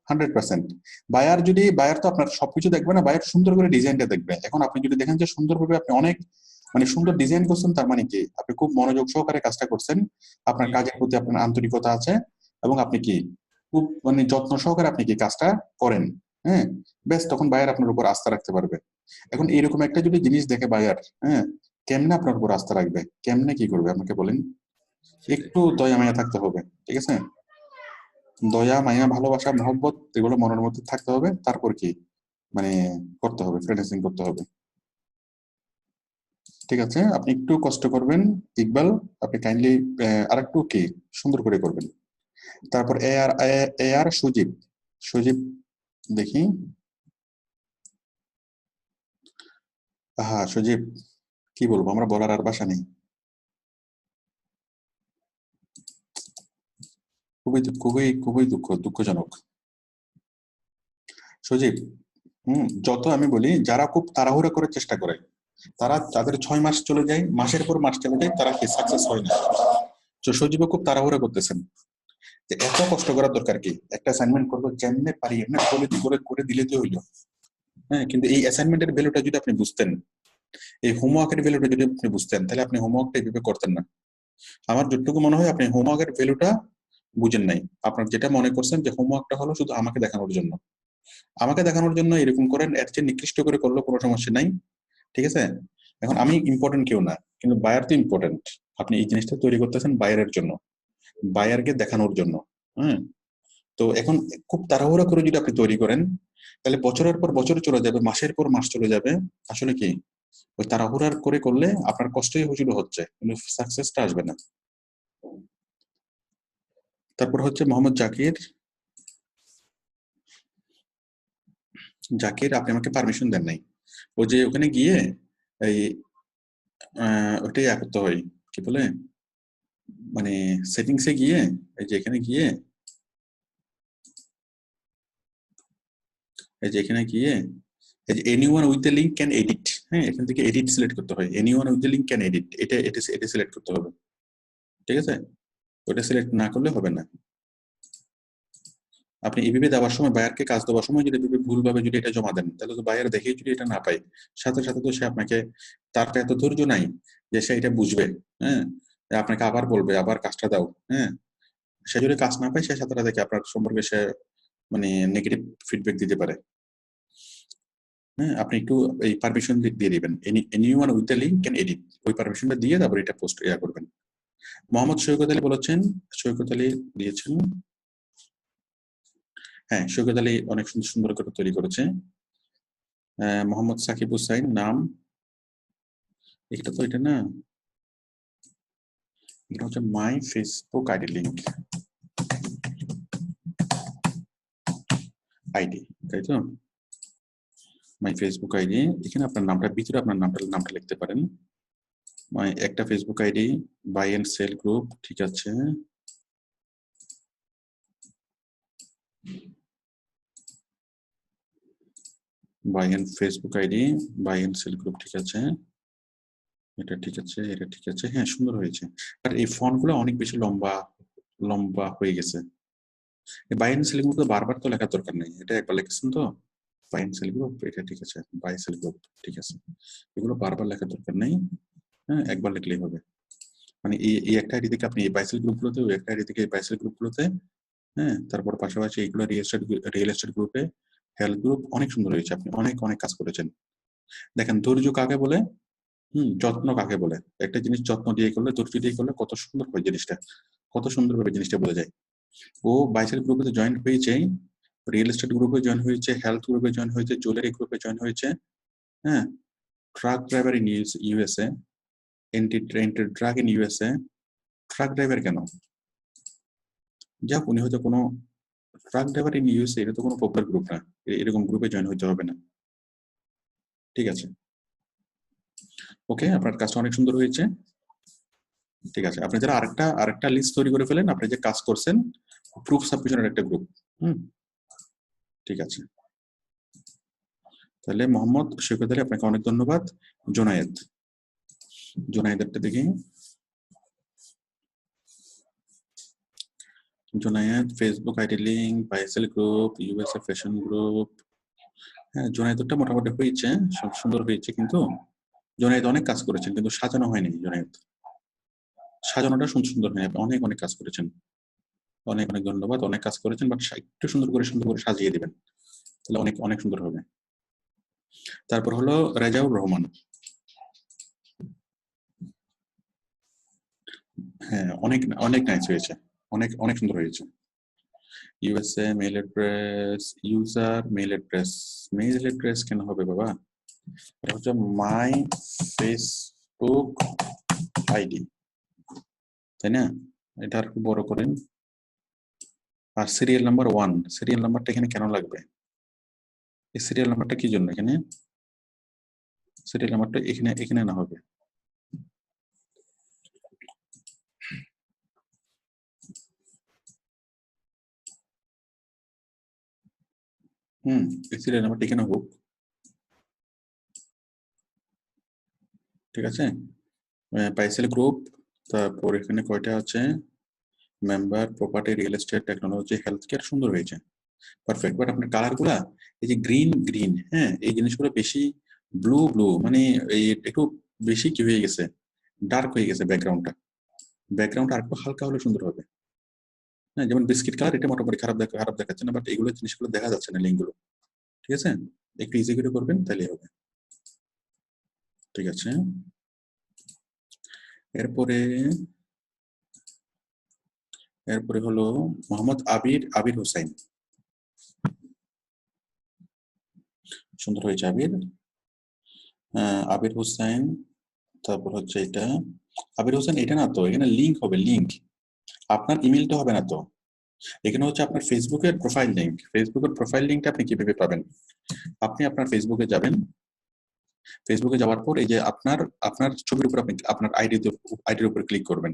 100%। বায়ার তো আপনার সবকিছু দেখবে না, বায়ার সুন্দর করে ডিজাইনটা দেখবে। এখন আপনি যদি দেখেন যে সুন্দরভাবে আপনি অনেক মানে সুন্দর ডিজাইন করছেন, তার মানে কি আপনি খুব মনোযোগ সহকারে কাজটা করছেন, আপনার কাজের প্রতি আপনার আন্তরিকতা আছে, এবং আপনি কি খুব মানে যত্ন সহকারে আপনি কি কাজটা করেন, হ্যাঁ, বেশ তখন বায়ার আপনার উপর আস্থা রাখতে পারবে। এখন এরকম একটা যদি জিনিস দেখে বায়ার, হ্যাঁ, কেমনে আপনার উপর আস্থা রাখবে, কেমনে কি করবে আমাকে বলেন? একটু দয়া মায়া থাকতে হবে, ঠিক আছে। দয়া মায়া ভালোবাসা মহব্বত এগুলো মনের মধ্যে থাকতে হবে, তারপর কি মানে করতে হবে, ফ্রিল্যান্সিং করতে হবে, ঠিক আছে। আপনি একটু কষ্ট করবেন ইকবাল, আপনি কাইন্ডলি আরেকটু কি সুন্দর করে করবেন। তারপর এ আর সুজিব, সুজিব দেখি, হ্যাঁ সুজিব কি বলবো, আমরা বলার আর ভাষা নেই। খুবই দুঃখজনক সজীব। যত আমি বলি, যারা খুব তাড়াহুড়া করে চেষ্টা করে, তাদের 6 মাস চলে যায়, মাসের পর মাস চলে যায়, তারা কি সাকসেস হয় না। তো সজীব খুব তাড়াহুড়া করতেছেন, যে এত কষ্ট করার দরকার কি, একটা অ্যাসাইনমেন্ট করবো যেমনে পারি এমনি করে দিলে তো হইলো। হ্যাঁ, কিন্তু এই অ্যাসাইনমেন্টের ভ্যালুটা যদি আপনি বুঝতেন, এই হোমওয়ার্কের ভ্যালুটা যদি আপনি বুঝতেন, তাহলে আপনি হোমওয়ার্কটা এইভাবে করতেন না। আমার যতটুকু মনে হয় আপনি হোমওয়ার্কের ভ্যালুটা বুঝেন নাই। আপনার যেটা মনে করছেন যে হোমওয়ার্কটা হলো শুধু আমাকে দেখানোর জন্য, এরকম করেন, এর চেয়ে নিকৃষ্ট করে করলেও কোনো সমস্যা নাই, ঠিক আছে। এখন আমি ইম্পর্টেন্ট কেউ না, কিন্তু বায়ার তো ইম্পর্টেন্ট। আপনি এই জিনিসটা তৈরি করতেছেন বায়ারের জন্য, বায়ারকে দেখানোর জন্য। হ্যাঁ, তো এখন খুব তাড়াহুড়া করে যদি আপনি তৈরি করেন, তাহলে বছরের পর বছর চলে যাবে, মাসের পর মাস চলে যাবে। আসলে কি, ওই তাড়াহুড়ার করে করলে আপনার কষ্টই হচ্ছে, কিন্তু সাকসেসটা আসবে না। তারপর হচ্ছে মোহাম্মদ জাকির, আপনি আমাকে পারমিশন দেন নাই। ও যে ওখানে গিয়ে এই ওইটাই করতে হয়, কি বলে, মানে সেটিংসে গিয়ে, এই যে এখানে গিয়ে, এই যে anyone with the link can edit. হ্যাঁ, এখান থেকে এডিট সিলেক্ট করতে হয়, anyone with the link can edit, এটা সিলেক্ট করতে হবে, ঠিক আছে। ওটা সিলেক্ট না করলে হবে না। আপনি এভাবে দেওয়ার সময়, বায়ারকে কাজ দেওয়ার সময় যদি ভুলভাবে যদি এটা জমা দেন, তাহলে তো বায়ার দেখেই যদি এটা না পায়, সাথে সাথে তো সে আপনাকে, তার তো এত ধৈর্য নাই যে সে এটা বুঝবে। হ্যাঁ, আপনাকে আবার বলবে আবার কাজটা দাও। হ্যাঁ, সে যদি কাজ না পায়, সে সাথে সাথে আপনার সম্পর্কে সে মানে নেগেটিভ ফিডব্যাক দিতে পারে। হ্যাঁ, আপনি একটু এই পারমিশন দিয়ে দিবেন, anyone with the link can edit, ওই পারমিশনটা দিয়ে তারপর এটা পোস্ট করবেন। মোহাম্মদ সৈকত আলী বলেছেন, সৈকত আলী দিয়েছেন। হ্যাঁ, সৈকত আলী অনেক সুন্দর সুন্দর করে তৈরি করেছে। মোহাম্মদ সাকিব হুসাইন নাম, এটা তো এটা না, এটা হচ্ছে মাই ফেসবুক আইডি লিঙ্ক আইডি, তাই তো, মাই ফেসবুক আইডি। এখানে আপনার নামটা ভিতরে আপনার নামটা লিখতে পারেন। মাই একটা Facebook ID, buy and sell group, ঠিক আছে। Buy and Facebook ID, buy and sell group, ঠিক আছে। এটা ঠিক আছে, এটা ঠিক আছে, হ্যাঁ সুন্দর হয়েছে। আর এই ফন্ট গুলো অনেক বেশি লম্বা লম্বা হয়ে গেছে। বাই এন্ড সেল গ্রুপ তো বারবার তো লেখার দরকার নেই, এটা একবার লিখেছেন তো। বাই এন্ড সেল গ্রুপ, এটা ঠিক আছে, বাই সেল গ্রুপ, ঠিক আছে। এগুলো বারবার লেখার দরকার নেই, হ্যাঁ একবার লিখলেই হবে। মানে এই একটা আইডি থেকে আপনি এই বাইসেল গ্রুপগুলোতে, ওই একটা আইডি থেকে এই বাইসেল গ্রুপগুলোতে, হ্যাঁ, তারপর পাশাপাশি এইগুলো রিয়েল এস্টেট গ্রুপে, হেলথ গ্রুপ, অনেক সুন্দর হয়েছে। আপনি অনেক অনেক কাজ করেছেন। দেখেন, ধৈর্য কাকে বলে, যত্ন কাকে বলে। একটা জিনিস যত্ন দিয়ে করলে, ধৈর্য দিয়ে করলে কত সুন্দর হয় জিনিসটা, কত সুন্দরভাবে জিনিসটা বোঝা যায়। ও বাইসেল গ্রুপে জয়েন হয়েছে, রিয়েল এস্টেট গ্রুপে জয়েন হয়েছে, হেলথ গ্রুপে জয়েন হয়েছে, জুয়েলারি গ্রুপে জয়েন হয়েছে। হ্যাঁ, truck driver in USA, anti drug in USA. Truck driver কেন, যাক উনি হয়তো কোনো ট্রাক ড্রাইভার ইন ইউএসএ, এটা তো কোনো পপুলার গ্রুপ না, এরকম গ্রুপে জয়েন হতে হবে না, ঠিক আছে। ওকে, আপনার কাজটা অনেক সুন্দর হয়েছে, ঠিক আছে। আপনি যারা আরেকটা লিস্ট তৈরি করে ফেলেন, আপনি যে কাজ করছেন, প্রুফ সাবমিশনের একটা গ্রুপ, ঠিক আছে। তাহলে মোহাম্মদ সৈকত আলী, আপনাকে অনেক ধন্যবাদ। জোনায়েদটা দেখি, Jonayed Facebook ID link, buy sell group, USA fashion group. হ্যাঁ, জোনায়েদটা মোটামুটি হয়েছে, সব সুন্দর হয়েছে, কিন্তু জোনায়েদ অনেক কাজ করেছেন, কিন্তু সাজানো হয়নি। জোনায়েদ সাজানোটা সুন্দর হয়নি, আপনি অনেক অনেক কাজ করেছেন, অনেক অনেক ধন্যবাদ। অনেক কাজ করেছেন, বাট একটু সুন্দর করে সাজিয়ে দিবেন, তাহলে অনেক অনেক সুন্দর হবে। তারপর হলো রেজাউর রহমান, হ্যাঁ অনেক অনেক নাইস হয়েছে, অনেক অনেক সুন্দর হয়েছে। USA mail address, user mail address কেন হবে বাবা, এটা হচ্ছে মাই ফেসবুক আইডি, তাই না। এটা আর একটু বড় করেন। আর সিরিয়াল নাম্বার 1, সিরিয়াল নাম্বারটা এখানে কেন লাগবে, এই সিরিয়াল নাম্বারটা কি জন্য এখানে, সিরিয়াল নাম্বারটা এখানে না হবে, সিরিয়াল নাম্বারটা এখানে হোক, ঠিক আছে। পাইসেল গ্রুপ, তারপর এখানে কয়টা আছে, member, property, real estate, technology, health care, সুন্দর হয়েছে, পারফেক্ট। বাট আপনার কালার গুলা এই যে গ্রিন গ্রিন, হ্যাঁ, এই জিনিসগুলো বেশি ব্লু ব্লু, মানে এই একটু বেশি কি হয়ে গেছে, ডার্ক হয়ে গেছে ব্যাকগ্রাউন্ড আর একটু হালকা হলে সুন্দর হবে। হ্যাঁ, যেমন বিস্কিট কালার, এটা মোটামুটি খারাপ দেখাচ্ছে না, বাট এগুলো জিনিসগুলো দেখা যাচ্ছে না, লিঙ্কগুলো, ঠিক আছে। একটু ইজি করে করবেন তাহলে হবে, ঠিক আছে। এরপরে হলো মোহাম্মদ আবির হোসেন, সুন্দর হয়েছে আবির হোসেন। তারপর হচ্ছে এটা আবির হোসেন, এটা না তো, এখানে লিংক হবে, লিংক আপনার ইমেলটা হবে না তো, এখানে হচ্ছে আপনার ফেসবুকের প্রোফাইল লিঙ্কটা আপনি কিভাবে পাবেন? আপনি আপনার ফেসবুকে যাবেন, ফেসবুকে যাওয়ার পর এই যে আপনার ছবির উপর আপনি আপনার আইডির উপর ক্লিক করবেন।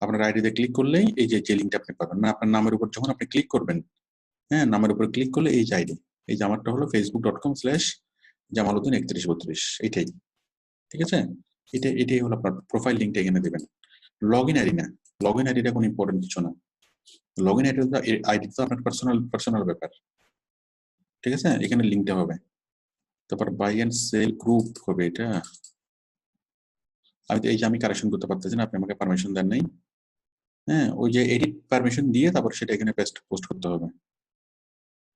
আপনার আইডিতে ক্লিক করলেই এই যে লিঙ্কটা আপনি পাবেন, মানে আপনার নামের উপর যখন আপনি ক্লিক করবেন, হ্যাঁ, নামের উপর ক্লিক করলে এই যে আইডি, এই যে আমারটা হলো facebook.com/জামালউদ্দিন3132, এইটাই, ঠিক আছে। এটাই হলো আপনার প্রোফাইল লিঙ্কটা, এখানে দেবেন। লগইন আইডি না, লগইন আইডিটা কোনো ইম্পর্টেন্ট কিছু না, লগইন আইডি তো আপনার পার্সোনাল ব্যাপার, ঠিক আছে। এখানে লিঙ্কটা হবে, তারপর বাই এন্ড সেল গ্রুপ হবে এটা। আমি কারেকশন করতে পারতেছি না, আপনি আমাকে পারমিশন দেন নাই, হ্যাঁ, ওই যে এডিট পারমিশন দিয়ে তারপর সেটা এখানে পোস্ট করতে হবে,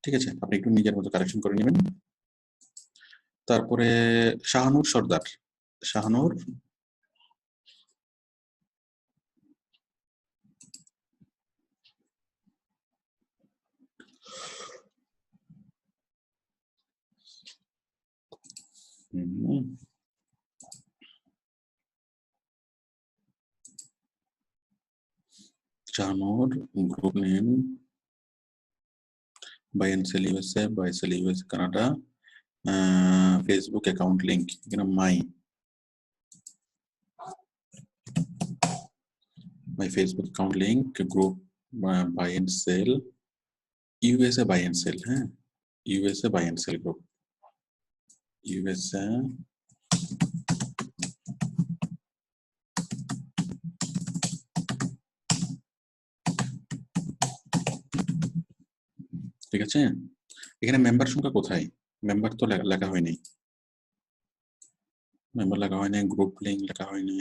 ঠিক আছে। আপনি একটু নিজের মতো কারেকশন করে নেবেন। তারপরে Shahanur Sardar, Shahanur, Shahanur, group name buy and sell USA, Canada, Facebook account link, এখানে my Facebook account link, group buy and sell USA, buy and sell, হ্যাঁ, USA buy and sell group, USA ঠিক আছে। এখানে মেম্বার সংখ্যা কোথায়? মেম্বার তো লেখা হয়নি, গ্রুপ লিংক লেখা হয়নি,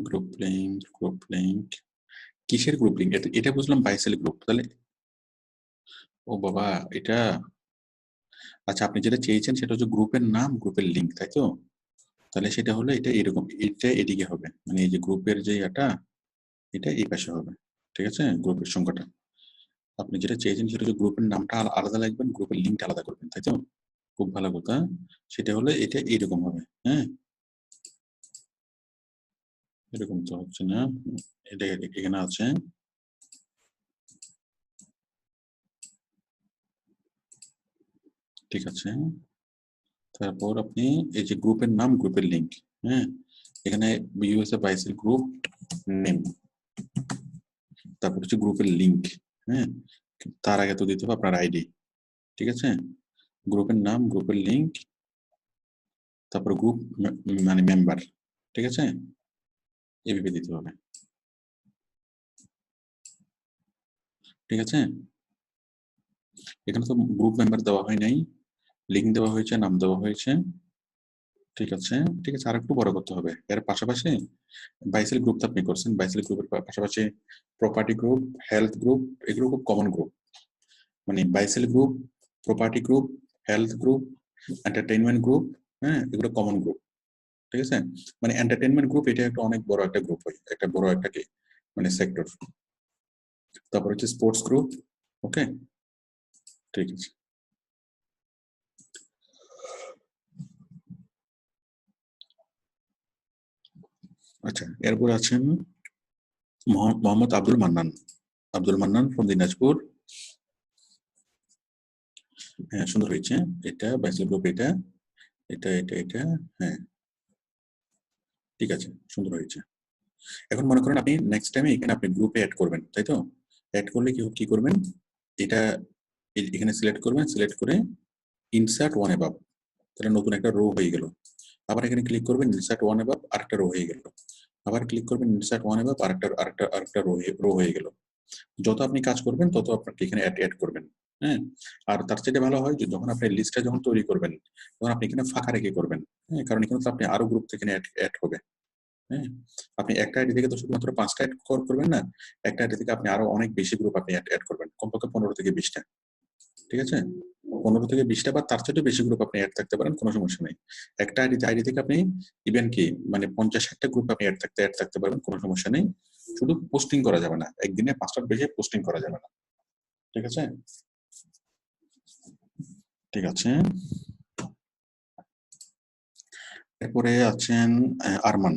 গ্রুপ লিংক কিসের গ্রুপ লিংক? এটা বুঝলাম বাইসেল গ্রুপ, তাহলে ও বাবা, এটা আচ্ছা, আপনি যেটা চেয়েছেন সেটা হচ্ছে গ্রুপের নাম, গ্রুপের লিংক, তাই তো? তাহলে সেটা হলো এটা এরকম, এটা এদিকে হবে, মানে এই যে গ্রুপের যে এটা এই পাশে হবে, ঠিক আছে। গ্রুপের সংখ্যাটা আপনি যেটা চেয়েছেন সেটা হচ্ছে গ্রুপের নামটা আলাদা লিখবেন, গ্রুপের লিঙ্কটা আলাদা করবেন, তাই তো? খুব ভালো কথা, সেটা হলো এটা এইরকম হবে, হ্যাঁ, এরকম তো হচ্ছে না, এটা এখানে আছে, ঠিক আছে। তারপর আপনি এই যে গ্রুপের নাম, গ্রুপের লিঙ্ক, হ্যাঁ, এখানে ইউএসএ বাইসেল গ্রুপ নেম, তারপর হচ্ছে গ্রুপের লিঙ্ক, হ্যাঁ, তার আগে তো দিতে হবে আপনার আইডি, ঠিক আছে। গ্রুপের নাম, গ্রুপের লিঙ্ক, তারপর গ্রুপ মানে মেম্বার, ঠিক আছে, এভাবে দিতে হবে, ঠিক আছে। এখানে তো গ্রুপ মেম্বার দেওয়া হয় নাই, লিঙ্ক দেওয়া হয়েছে, নাম দেওয়া হয়েছে, ঠিক আছে। আর একটু বড় করতে হবে। এর পাশাপাশি বাইসেল গ্রুপ তো আপনি করছেন, বাইসেল গ্রুপের পাশাপাশি প্রপার্টি গ্রুপ, হেলথ গ্রুপ, এগুলো খুব কমন গ্রুপ, মানে বাইসেল group, property group, health group, entertainment group, হ্যাঁ, এগুলো কমন গ্রুপ, ঠিক আছে। মানে এন্টারটেইনমেন্ট গ্রুপ এটা একটা অনেক বড় একটা গ্রুপ হয়, একটা বড় একটা কি মানে সেক্টর। তারপর হচ্ছে স্পোর্টস গ্রুপ, ওকে, ঠিক আছে। আচ্ছা, এরপর আছেন মোহাম্মদ আব্দুল মান্নান ফ্রম দিনাজপুর, হ্যাঁ, সুন্দর হয়েছে, এটা বাইসেল গ্রুপ, এটা হ্যাঁ, ঠিক আছে, সুন্দর হয়েছে। এখন মনে করেন আপনি নেক্সট টাইমে এখানে আপনি গ্রুপে অ্যাড করবেন, তাই তো? অ্যাড করলে কি করবেন, এটা এখানে সিলেক্ট করবেন, সিলেক্ট করে ইনসার্ট ওয়ান অ্যাবাভ, তাহলে নতুন একটা রো হয়ে গেল। আবার এখানে ক্লিক করবেন ইনসার্ট ওয়ান অ্যাবাভ, আরেকটা রো হয়ে গেল। আবার ক্লিক করবেন ইনসার্ট ওয়ান অ্যাবাভ, আরেকটা রো হয়ে গেল। যত আপনি কাজ করবেন তত আপনাকে এখানে অ্যাড করবেন। হ্যাঁ, আর তার চেয়ে ভালো হয় যে যখন আপনি লিস্টটা যখন তৈরি করবেন তখন আপনি এখানে ফাঁকা রেখে করবেন। হ্যাঁ, কারণ এখানে তো আপনি আরো গ্রুপ থেকে অ্যাড হবে। হ্যাঁ, আপনি একটা আইডি থেকে তো শুধুমাত্র 5টা অ্যাড করবেন না, একটা আইডি থেকে আপনি আরো অনেক বেশি গ্রুপ আপনি অ্যাড করবেন, কমপক্ষে 15 থেকে 20টা। ঠিক আছে, 15 থেকে 20টা বা তার চেয়ে বেশি গ্রুপ আপনি অ্যাড থাকতে পারেন, কোনো সমস্যা নেই। একটা আইডি থেকে আপনি ইভেন কি মানে 50-60টা গ্রুপ আপনি অ্যাড থাকতে পারবেন, কোনো সমস্যা নেই। শুধু পোস্টিং করা যাবে না, একদিনে 5টার বেশি পোস্টিং করা যাবে না। ঠিক আছে, ঠিক আছে। এরপরে আছেন আরমান।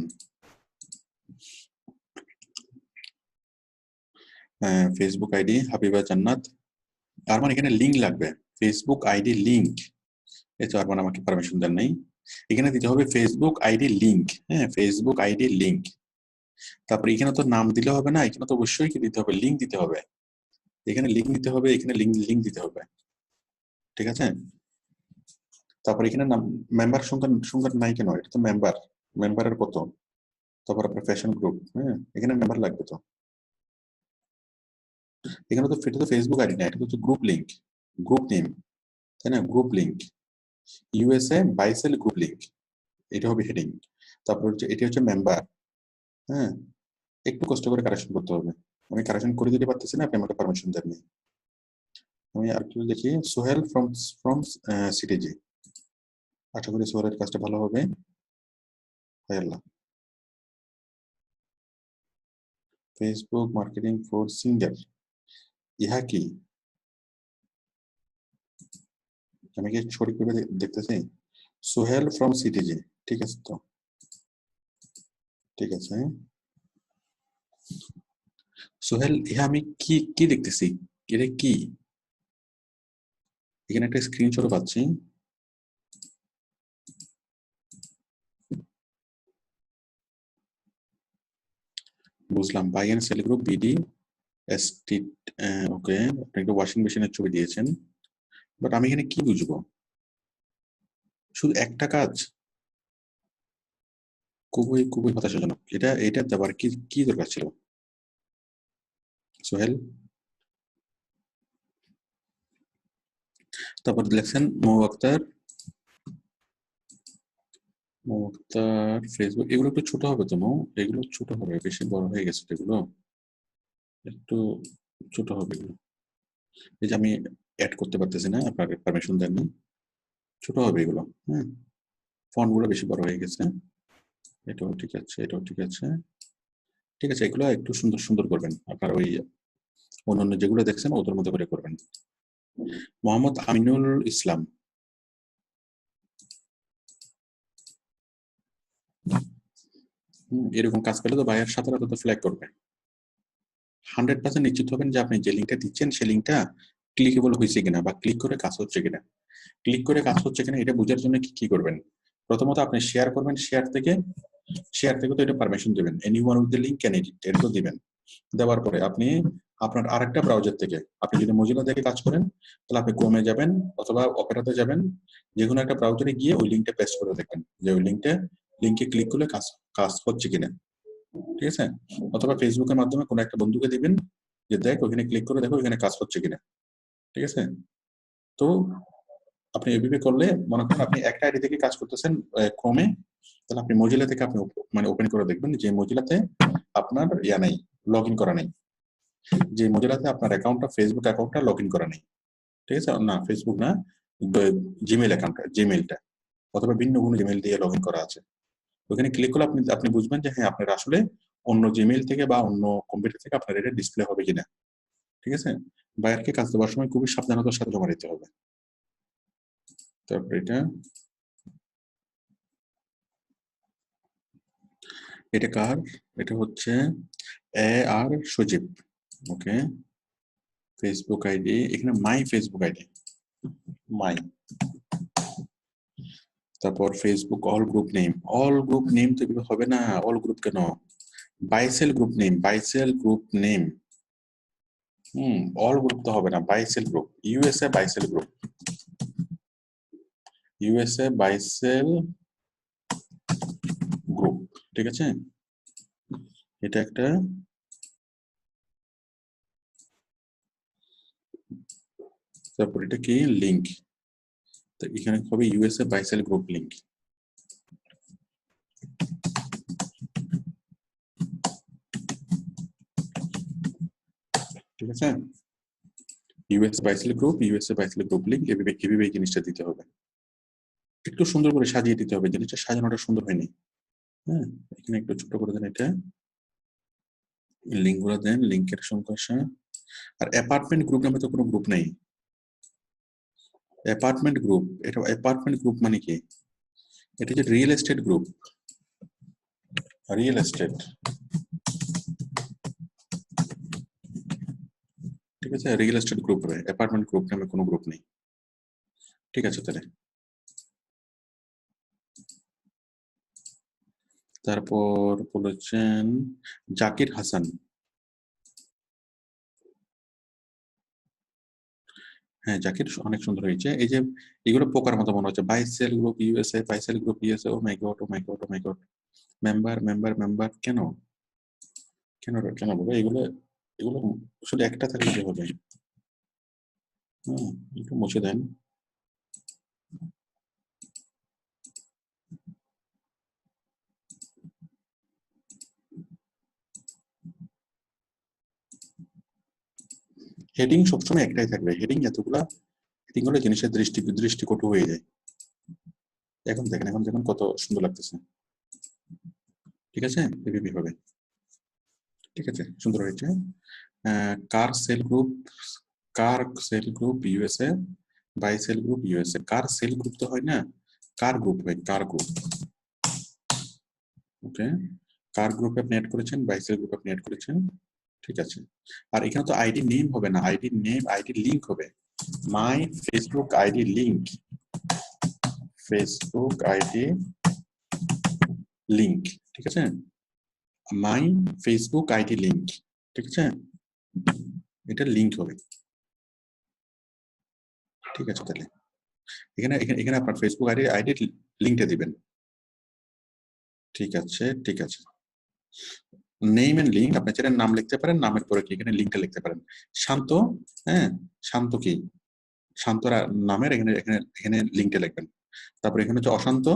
ফেসবুক আইডি হাবিবা জান্নাত। আরমান এখানে লিংক লাগবে, ফেসবুক আইডি লিংক। এই তো আরমান আমাকে পারমিশন দেন নাই, এখানে দিতে হবে ফেসবুক আইডি লিংক। হ্যাঁ, ফেসবুক আইডি লিংক। তারপরে এখানে তো নাম দিলে হবে না, এখানে তো অবশ্যই কি দিতে হবে, লিংক দিতে হবে। এখানে লিংক দিতে হবে, এখানে লিংক দিতে হবে। ঠিক আছে, তারপর এখানে নাম মেম্বার সংখ্যা নাই কেন, এটা তো মেম্বারের কত, তারপর আপনার ফ্যাশন গ্রুপ। হ্যাঁ, এখানে মেম্বার লাগবে তো। এখানে তো এটা তো ফেসবুক আইডি না, এটা তো গ্রুপ লিংক, গ্রুপ নেম, তাই না? Group link USA buy sell group link, এটা হবে হেডিং। তারপর হচ্ছে এটি হচ্ছে মেম্বার। হ্যাঁ, একটু কষ্ট করে কারেকশন করতে হবে, আমি কারেকশন করে দিতে পারতেছি না, আপনি আমাকে পারমিশন দেননি। আমি আর একটু দেখি, সোহেল ফ্রম সিটিজি। আশা করি সোহেলের কাজটা ভালো হবে। আল্লাহ, ফেসবুক মার্কেটিং ফর সিঙ্গেল, ইহা কি? আমি কি সঠিক ভাবে দেখতেছি? সোহেল ফ্রম সিটিজি, ঠিক আছে তো? ঠিক আছে সোহেল, ইহা আমি কি কি দেখতেছি, এটা কি? এখানে একটা স্ক্রিনশট পাচ্ছি। বুঝলাম, buy and sell group BD ST. Okay, আপনি একটা ওয়াশিং মেশিনের ছবি দিয়েছেন, বাট আমি এখানে কি বুঝবো? শুধু একটা কাজ, খুবই খুবই হতাশাজনক। এটা দেওয়ার কি কি দরকার ছিল সোহেল? তারপর লিখছেন মৌ আক্তার ফেসবুক, এগুলো একটু ছোট হবে তো মৌ, এগুলো ছোট হবে, বেশি বড় হয়ে গেছে এগুলো, একটু ছোট হবে এগুলো। এই যে আমি অ্যাড করতে পারতেছি না, আপনার পারমিশন দেননি, ছোট হবে এগুলো। হ্যাঁ, ফন্ট গুলো বেশি বড় হয়ে গেছে। এটাও ঠিক আছে, এটাও ঠিক আছে, ঠিক আছে। এগুলো একটু সুন্দর সুন্দর করবেন, আপনার ওই অন্যান্য যেগুলো দেখছেন ওদের মতো করে করবেন। মোহাম্মদ আমিনুল ইসলাম, এরকম কাজ পেলে তো ভাইয়ের সাথে সাথে তো ফ্ল্যাগ করবে। 100% নিশ্চিত হবেন যে আপনি যে লিঙ্কটা দিচ্ছেন সেই লিঙ্কটা ক্লিকেবল হয়েছে কিনা বা ক্লিক করে কাজ হচ্ছে কিনা। ক্লিক করে কাজ হচ্ছে কিনা এটা বোঝার জন্য কি করবেন? প্রথমত আপনি শেয়ার করবেন, শেয়ার থেকে তো এটা পারমিশন দিবেন, anyone with the link can edit, এটা তো দিবেন। দেওয়ার পরে আপনি আপনার আরেকটা ব্রাউজার থেকে, আপনি যদি মজিলা থেকে কাজ করেন তাহলে আপনি ক্রোমে যাবেন অথবা অপেরাতে যাবেন, যে কোনো একটা ব্রাউজারে গিয়ে ওই লিঙ্কটা পেস্ট করে দেখবেন যে ওই লিঙ্কে ক্লিক করলে কাজ হচ্ছে কিনা। ঠিক আছে, অথবা ফেসবুকের মাধ্যমে কোনো একটা বন্ধুকে দিবেন যে দেখ ওখানে ক্লিক করে দেখো ওখানে কাজ হচ্ছে কিনা। ঠিক আছে, তো আপনি এভাবে করলে মনে করেন আপনি একটা আইডি থেকে কাজ করতেছেন ক্রোমে, তাহলে আপনি মজিলা থেকে আপনি মানে ওপেন করে দেখবেন যে মজিলাতে আপনার ইয়া নেই, লগ ইন করা নেই, যে মজিলাতে আপনার অ্যাকাউন্টটা ফেসবুক অ্যাকাউন্টটা লগ ইন করা নেই। ঠিক আছে, না ফেসবুক না, জিমেইল অ্যাকাউন্টটা, জিমেইলটা অথবা ভিন্ন কোনো জিমেইল দিয়ে লগ ইন করা আছে। ওখানে ক্লিক করলে আপনি বুঝবেন যে হ্যাঁ আপনার আসলে অন্য জিমেইল থেকে বা অন্য কম্পিউটার থেকে আপনার এটা ডিসপ্লে হবে কিনা। ঠিক আছে, বাইরকে কাজ দেওয়ার সময় খুবই সাবধানতার সাথে জমা দিতে হবে। তারপর এটা কার? এটা হচ্ছে আর সজীব। ওকে, ফেসবুক আইডি, এখানে মাই ফেসবুক আইডি, মাই। তারপর ফেসবুক অল গ্রুপ নেম তো এভাবে হবে না, অল গ্রুপ কেন? বাইসেল গ্রুপ নেম অল গ্রুপ তো হবে না, বাইসেল group, USA buy sell group, USA buy sell group, ঠিক আছে। এটা একটা তারপর এটা কি লিংক, তো এখানে হবে ইউএসএ বাইসেল গ্রুপ লিংক, ঠিক আছে। ইউএসএ বাইসেল গ্রুপ লিংক, এভাবে এই জিনিসটা দিতে হবে, একটু সুন্দর করে সাজিয়ে দিতে হবে, জিনিসটা সাজানোটা সুন্দর হয়নি। হ্যাঁ, এখানে একটু ছোট করে দেন, এটা লিঙ্ক গুলো দেন, লিঙ্কের সংখ্যা। আর অ্যাপার্টমেন্ট গ্রুপ নামে তো কোনো গ্রুপ নেই। অ্যাপার্টমেন্ট গ্রুপ, এটা অ্যাপার্টমেন্ট গ্রুপ মানে কি? এটা যে real estate group, real estate, ঠিক আছে, রিয়েল এস্টেট গ্রুপ হবে, অ্যাপার্টমেন্ট গ্রুপ নামে কোনো গ্রুপ নেই, ঠিক আছে। তারপর বলেছেন জাকির হাসান, হ্যাঁ জাকির অনেক সুন্দর হয়েছে। এই যে এগুলো পোকার মতো মনে হচ্ছে, buy sell group USA, buy sell group USA, oh my god, oh my god, oh my god, member member member, কেন কেন কেন বলবো এগুলো? এগুলো শুধু একটা থাকলে কি হবে? একটু মুছে দেন। হেডিং সবসময় একটাই থাকবে, হেডিং এতগুলা হেডিং হলে জিনিসের দৃষ্টিকটু হয়ে যায়। এখন দেখেন, এখন দেখুন কত সুন্দর লাগতেছে, ঠিক আছে, এভাবে হবে, ঠিক আছে, সুন্দর হয়েছে। Car sale group USA, buy sell group USA. Car sale group তো হয় না, কার গ্রুপ হয়, কার গ্রুপ, ওকে। কার গ্রুপে আপনি অ্যাড করেছেন, বাই সেল গ্রুপ আপনি অ্যাড করেছেন, ঠিক আছে। আর এখানে তো আইডি নেম হবে না, আইডি নেম, আইডি লিংক হবে, মাই Facebook ID link, Facebook ID link, ঠিক আছে, মাই ফেসবুক আইডি লিংক, ঠিক আছে, এটা লিংক হবে, ঠিক আছে। তাহলে এখানে এখানে এখানে আপনার ফেসবুক আইডি লিংকটা দিবেন, ঠিক আছে, ঠিক আছে। নেম এন্ড লিংক, আপনি চ্যানেল নাম লিখতে পারেন, নামের পরে কি এখানে লিংকটা লিখতে পারেন, শান্ত, হ্যাঁ শান্ত কি, শান্তরা নামের এখানে এখানে এখানে লিংকটা লিখবেন। তারপর এখানে হচ্ছে অশান্ত,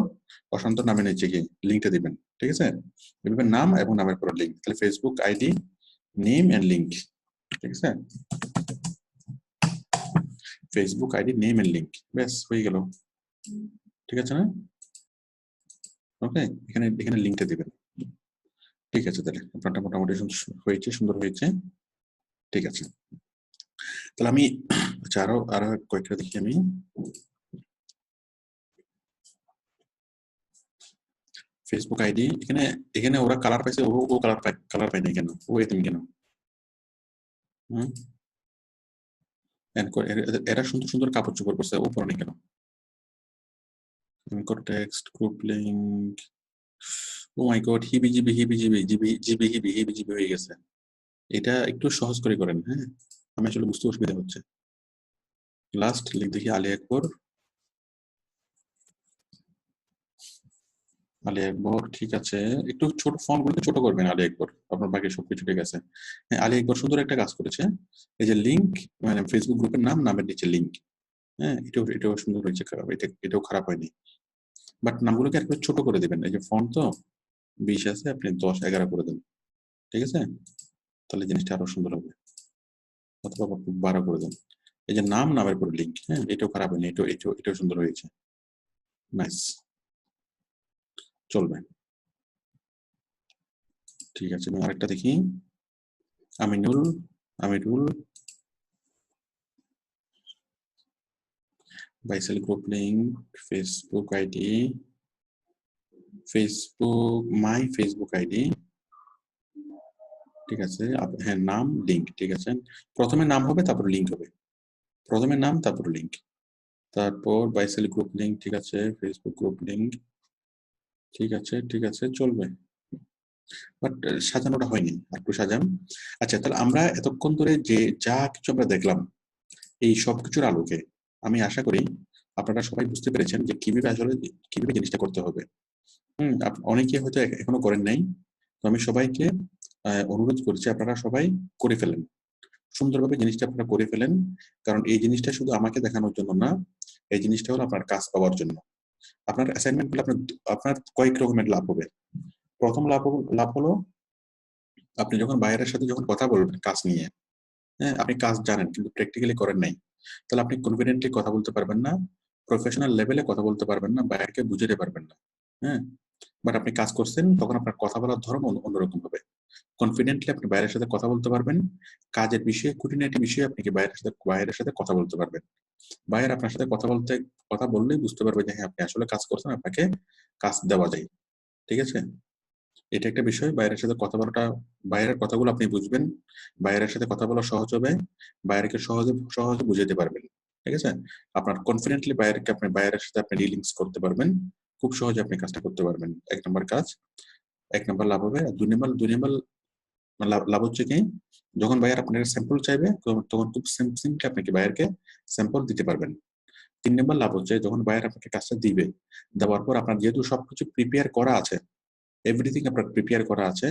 অশান্ত নামে নিচে গিয়ে লিংকটা দিবেন, ঠিক আছে। এভাবে নাম এবং নামের পরে লিংক, তাহলে Facebook ID name and link, ঠিক আছে, Facebook ID name and link, ব্যাস হয়ে গেল, ঠিক আছে না? ওকে, এখানে এখানে লিংকটা দিবেন, ঠিক আছে। তাহলে আপনারটা মোটামুটি হয়েছে, সুন্দর হয়েছে, ঠিক আছে। তাহলে আমি আচ্ছা আরো আরো কয়েকটা দেখি আমি। ফেসবুক আইডি, এখানে এখানে ওরা কালার পাইছে, ও কালার পায় না কেন, ও এতিম কেন? এরা সুন্দর সুন্দর কাপড় চোপড় করছে, ও পরে কেন? Text group link, O my god, হিবিজিবি হিবিজিবি GB GB হিবি হিবিজিবি হয়ে গেছে। এটা একটু সহজ করে করেন, হ্যাঁ, আমি আসলে বুঝতে অসুবিধা হচ্ছে। লাস্ট লিখ দেখি, আলী আকবর, আলী আকবর, ঠিক আছে, একটু ছোট ফন্ট গুলো ছোট করবেন আলী আকবর, আপনার বাকি সবকিছু ঠিক আছে। হ্যাঁ, আলী আকবর সুন্দর একটা কাজ করেছে, এই যে লিংক, মানে ফেসবুক গ্রুপের নাম, নামের নিচে লিংক, হ্যাঁ, এটাও সুন্দর হয়েছে, খারাপ এটাও খারাপ হয়নি। বাট নামগুলোকে একটু ছোট করে দিবেন, এই যে ফন্ট তো 20 আছে, আপনি 10-11 করে দেন, ঠিক আছে, তাহলে জিনিসটা আরো সুন্দর হবে, অথবা 12 করে দেন। এই যে নাম, নামের পরে লিংক, হ্যাঁ, এটাও খারাপ হয়নি, এটাও সুন্দর হয়েছে, নাইস, চলবে, ঠিক আছে। আমি আরেকটা দেখি, Aminul, Amirul, buy sell group link, Facebook ID, Facebook my Facebook ID, ঠিক আছে, হ্যাঁ নাম লিংক, ঠিক আছে, প্রথমে নাম হবে তারপর লিংক হবে, প্রথমে নাম তারপর লিংক, তারপর বাইসেল গ্রুপ লিংক, ঠিক আছে, ফেসবুক গ্রুপ লিংক, ঠিক আছে, ঠিক আছে, চলবে। বাট সাজানোটা হয়নি, একটু সাজান। আচ্ছা, তাহলে আমরা এতক্ষণ ধরে যে যা কিছু আমরা দেখলাম, এই সব কিছুর আলোকে আমি আশা করি আপনারা সবাই বুঝতে পেরেছেন যে কিভাবে আসলে কিভাবে জিনিসটা করতে হবে। অনেকে হয়তো এখনো করেন নাই। তো আমি সবাইকে অনুরোধ করছি আপনারা সবাই করে ফেলেন, সুন্দরভাবে জিনিসটা আপনারা করে ফেলেন। কারণ এই জিনিসটা শুধু আমাকে দেখানোর জন্য না, এই জিনিসটা হলো আপনার কাজ পাওয়ার জন্য। আপনার অ্যাসাইনমেন্ট গুলো আপনার কয়েক রকমের লাভ হবে। প্রথম লাভ হলো আপনি যখন বাইরের সাথে যখন কথা বলবেন কাজ নিয়ে, হ্যাঁ, আপনি কাজ জানেন কিন্তু প্র্যাকটিক্যালি করেন নাই, তাহলে আপনি কনফিডেন্টলি কথা বলতে পারবেন না, প্রফেশনাল লেভেলে কথা বলতে পারবেন না, বাইরেকে বুঝাতে পারবেন না। হ্যাঁ, বাট আপনি কাজ করছেন, তখন আপনার কথা বলার ধর্ম অন্যরকম হবে। কনফিডেন্টলি আপনি বাইরের সাথে কথা বলতে পারবেন, কাজের বিষয়ে খুঁটিনাটি বিষয়ে আপনি কি বাইরের সাথে কথা বলতে পারবেন। বাইরে আপনার সাথে কথা বললেই বুঝতে পারবে যে হ্যাঁ আপনি আসলে কাজ করছেন, আপনাকে কাজ দেওয়া যায়। ঠিক আছে, এটা একটা বিষয়। বাইরের সাথে কথা বলাটা, বাইরের কথাগুলো আপনি বুঝবেন, বাইরের সাথে কথা বলা সহজ হবে, বাইরেকে সহজে সহজে বুঝাতে পারবেন। ঠিক আছে, আপনার কনফিডেন্টলি আপনি বাইরের সাথে আপনি ডিলিংস করতে পারবেন, খুব সহজে আপনি কাজটা করতে পারবেন। এক নম্বর কাজ, এক নম্বর লাভ হবে। আর দুই নম্বর লাভ হচ্ছে কি, যখন বায়ার আপনার স্যাম্পল চাইবে তখন খুব সিম্পলি আপনি কি বায়ারকে স্যাম্পল দিতে পারবেন। 3 নম্বর লাভ হচ্ছে, যখন বায়ার আপনাকে কাজটা দিবে, দেওয়ার পর আপনার যেহেতু সবকিছু প্রিপেয়ার করা আছে, এভরিথিং আপনার প্রিপেয়ার করা আছে,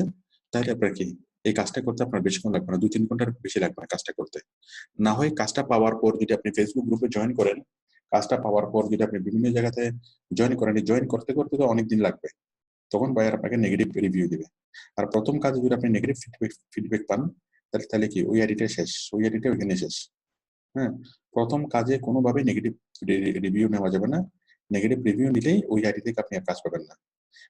তাহলে আপনার কি এই কাজটা করতে আপনার বেশিক্ষণ লাগবে না, 2-3 ঘন্টার বেশি লাগবে না কাজটা করতে। না হয় কাজটা পাওয়ার পর যদি আপনি ফেসবুক গ্রুপে জয়েন করেন, কাজটা পাওয়ার পর যদি আপনি বিভিন্ন জায়গাতে জয়েন করেন, জয়েন করতে করতে তো অনেক দিন লাগবে, তখন বায়ার আপনাকে নেগেটিভ রিভিউ দিবে। আর প্রথম কাজে যদি আপনি নেগেটিভ ফিডব্যাক পান, তাহলে কি ওই আইডিটা শেষ, ওই আইডিটা ওইখানে শেষ। হ্যাঁ, প্রথম কাজে কোনোভাবেই নেগেটিভ রিভিউ নেওয়া যাবে না। নেগেটিভ রিভিউ নিলেই ওই আইডি থেকে আপনি আর কাজ পাবেন না।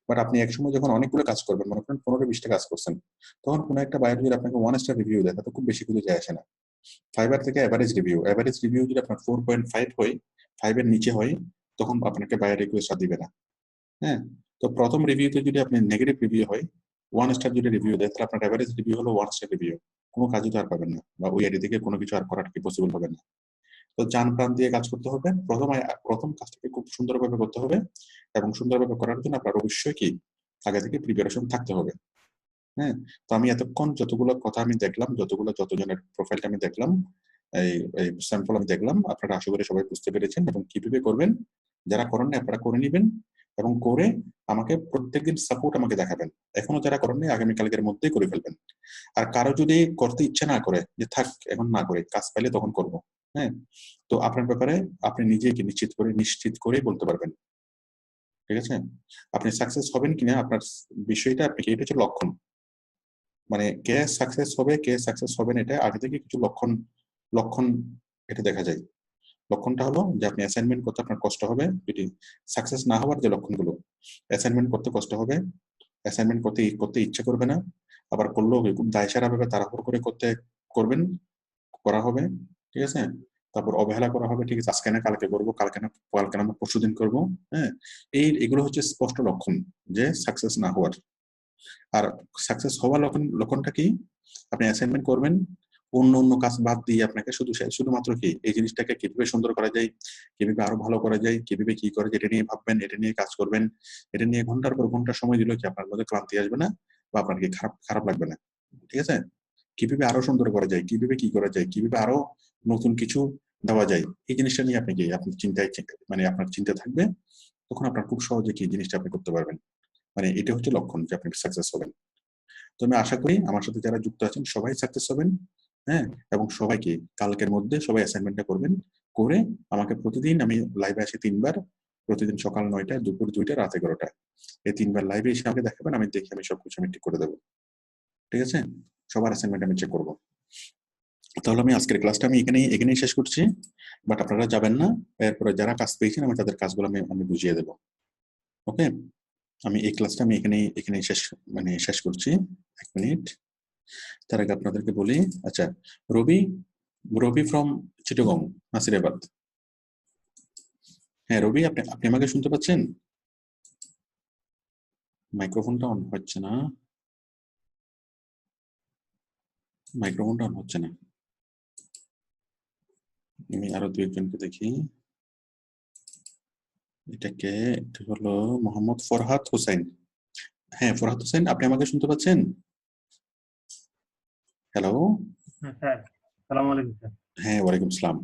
বাট আপনি একসময় যখন অনেকগুলো কাজ করবেন, মনে করেন 15-20টা কাজ করছেন, তখন কোনো একটা বায়ার যদি আপনাকে 1 স্টার রিভিউ দেয়, তাতে খুব বেশি কিছু যায় আসে না। ফাইবার থেকে অ্যাভারেজ রিভিউ যদি আপনার 4.5 হয়, 5 এর নিচে হয়, তখন আপনাকে বায়ার রিকোয়েস্ট দিবে না। হ্যাঁ, তো প্রথম রিভিউতে যদি আপনি নেগেটিভ রিভিউ হয়, 1 স্টার যদি রিভিউ দেয়, তাহলে আপনার অ্যাভারেজ রিভিউ হলো 1 স্টার রিভিউ, কোনো কাজই তো আর পাবেন না, বা ওই আইডি থেকে কোনো কিছু আর করার কি পসিবল হবে না। তো জান প্রাণ দিয়ে কাজ করতে হবে। প্রথম কাজটাকে খুব সুন্দরভাবে করতে হবে, এবং সুন্দরভাবে করার জন্য আপনার অবশ্যই কি আগে থেকে প্রিপারেশন থাকতে হবে। হ্যাঁ, তো আমি এতক্ষণ যতগুলো কথা আমি দেখলাম, যতজনের প্রোফাইলটা আমি দেখলাম, এই স্যাম্পল আমি দেখলাম, আপনারা আশা করি সবাই বুঝতে পেরেছেন এবং কিভাবে করবেন। যারা করেন না আপনারা করে নেবেন, এবং করে আমাকে প্রত্যেকদিন সাপোর্ট আমাকে দেখাবেন। এখনো যারা করেন নাই আগামীকালকের মধ্যেই করে ফেলবেন। আর কারো যদি করতে ইচ্ছা না করে, যে থাক এখন না করে, কাজ পাইলে তখন করব, হ্যাঁ, তো আপনার ব্যাপারে আপনি নিজেকে নিশ্চিত করে বলতে পারবেন। ঠিক আছে, আপনি সাকসেস হবেন কিনা আপনার বিষয়টা, আপনি এটা হচ্ছে লক্ষণ। মানে কে সাকসেস হবে কে সাকসেস হবে না, এটা আগে থেকে কিছু লক্ষণ এটা দেখা যায়। লক্ষণটা হলো যে আপনি অ্যাসাইনমেন্ট করতে আপনার কষ্ট হবে, যদি সাকসেস না হওয়ার যে লক্ষণগুলো, অ্যাসাইনমেন্ট করতে কষ্ট হবে, অ্যাসাইনমেন্ট করতে ইচ্ছে করবে না, আবার করলেও খুব দায়সারা ভাবে তাড়াহুড়ো করে করবেন, করা হবে। ঠিক আছে, তারপর অবহেলা করা হবে, ঠিক আছে আজকে না কালকে করবো, কালকে না পরশুদিন করবো। হ্যাঁ, এগুলো হচ্ছে স্পষ্ট লক্ষণ যে সাকসেস না হওয়ার। আর সাকসেস হওয়ার লক্ষণটা কি, আপনি অ্যাসাইনমেন্ট করবেন, অন্য কাজ বাদ দিয়ে আপনাকে শুধুমাত্র কি এই জিনিসটাকে কিভাবে সুন্দর করা যায়, কিভাবে আরো ভালো করা যায়, কিভাবে কি করা যায়, এটা নিয়ে ভাববেন, এটা নিয়ে কাজ করবেন। এটা নিয়ে ঘন্টার পর ঘন্টা সময় দিলেও কি আপনার মধ্যে ক্লান্তি আসবে না, বা আপনার কি খারাপ লাগবে না। ঠিক আছে, কিভাবে আরো সুন্দর করা যায়, কিভাবে কি করা যায়, কিভাবে আরো নতুন কিছু দেওয়া যায়, এই জিনিসটা নিয়ে আপনি আপনার চিন্তা থাকবে, তখন আপনার খুব সহজে কি জিনিসটা আপনি করতে পারবেন। মানে এটা হচ্ছে লক্ষণ যে আপনি সাকসেস হবেন। তো আমি আশা করি আমার সাথে যারা যুক্ত আছেন সবাই সাকসেস হবেন। হ্যাঁ, এবং সবাইকে কালকের মধ্যে সবাই অ্যাসাইনমেন্টটা করবেন, করে আমাকে প্রতিদিন, আমি লাইভে আসি 3 বার, প্রতিদিন সকাল 9টায়, দুপুর 2টায়, রাত 11টায়, এই 3 বার লাইভে এসে আমাকে দেখাবেন, আমি দেখি আমি সবকিছু আমি ঠিক করে দেবো। ঠিক আছে, সবার অ্যাসাইনমেন্ট আমি চেক করবো। তাহলে আমি আজকের ক্লাসটা আমি এখানেই শেষ করছি, বাট আপনারা যাবেন না, এরপরে যারা কাজ পেয়েছেন আমি তাদের কাজগুলো আমি বুঝিয়ে দেবো। ওকে, আমি এই ক্লাসটা আমি এখানেই শেষ করছি। 1 মিনিট, তার আগে আপনাদেরকে বলি। আচ্ছা, রবি ফ্রম চিটাগং, নাসিরাবাদ। হ্যাঁ রবি, আপনি আমাকে শুনতে পাচ্ছেন? মাইক্রোফোনটা অন হচ্ছে না, আমি আরো 2-1জনকে দেখি। এটা হলো মোহাম্মদ ফরহাদ হোসেন। হ্যাঁ, ফরহাদ হোসেন, আপনি আমাকে শুনতে পাচ্ছেন? হ্যালো। স্যার সালাম আলাইকুম স্যার। হ্যাঁ, ওয়ালাইকুম আসসালাম।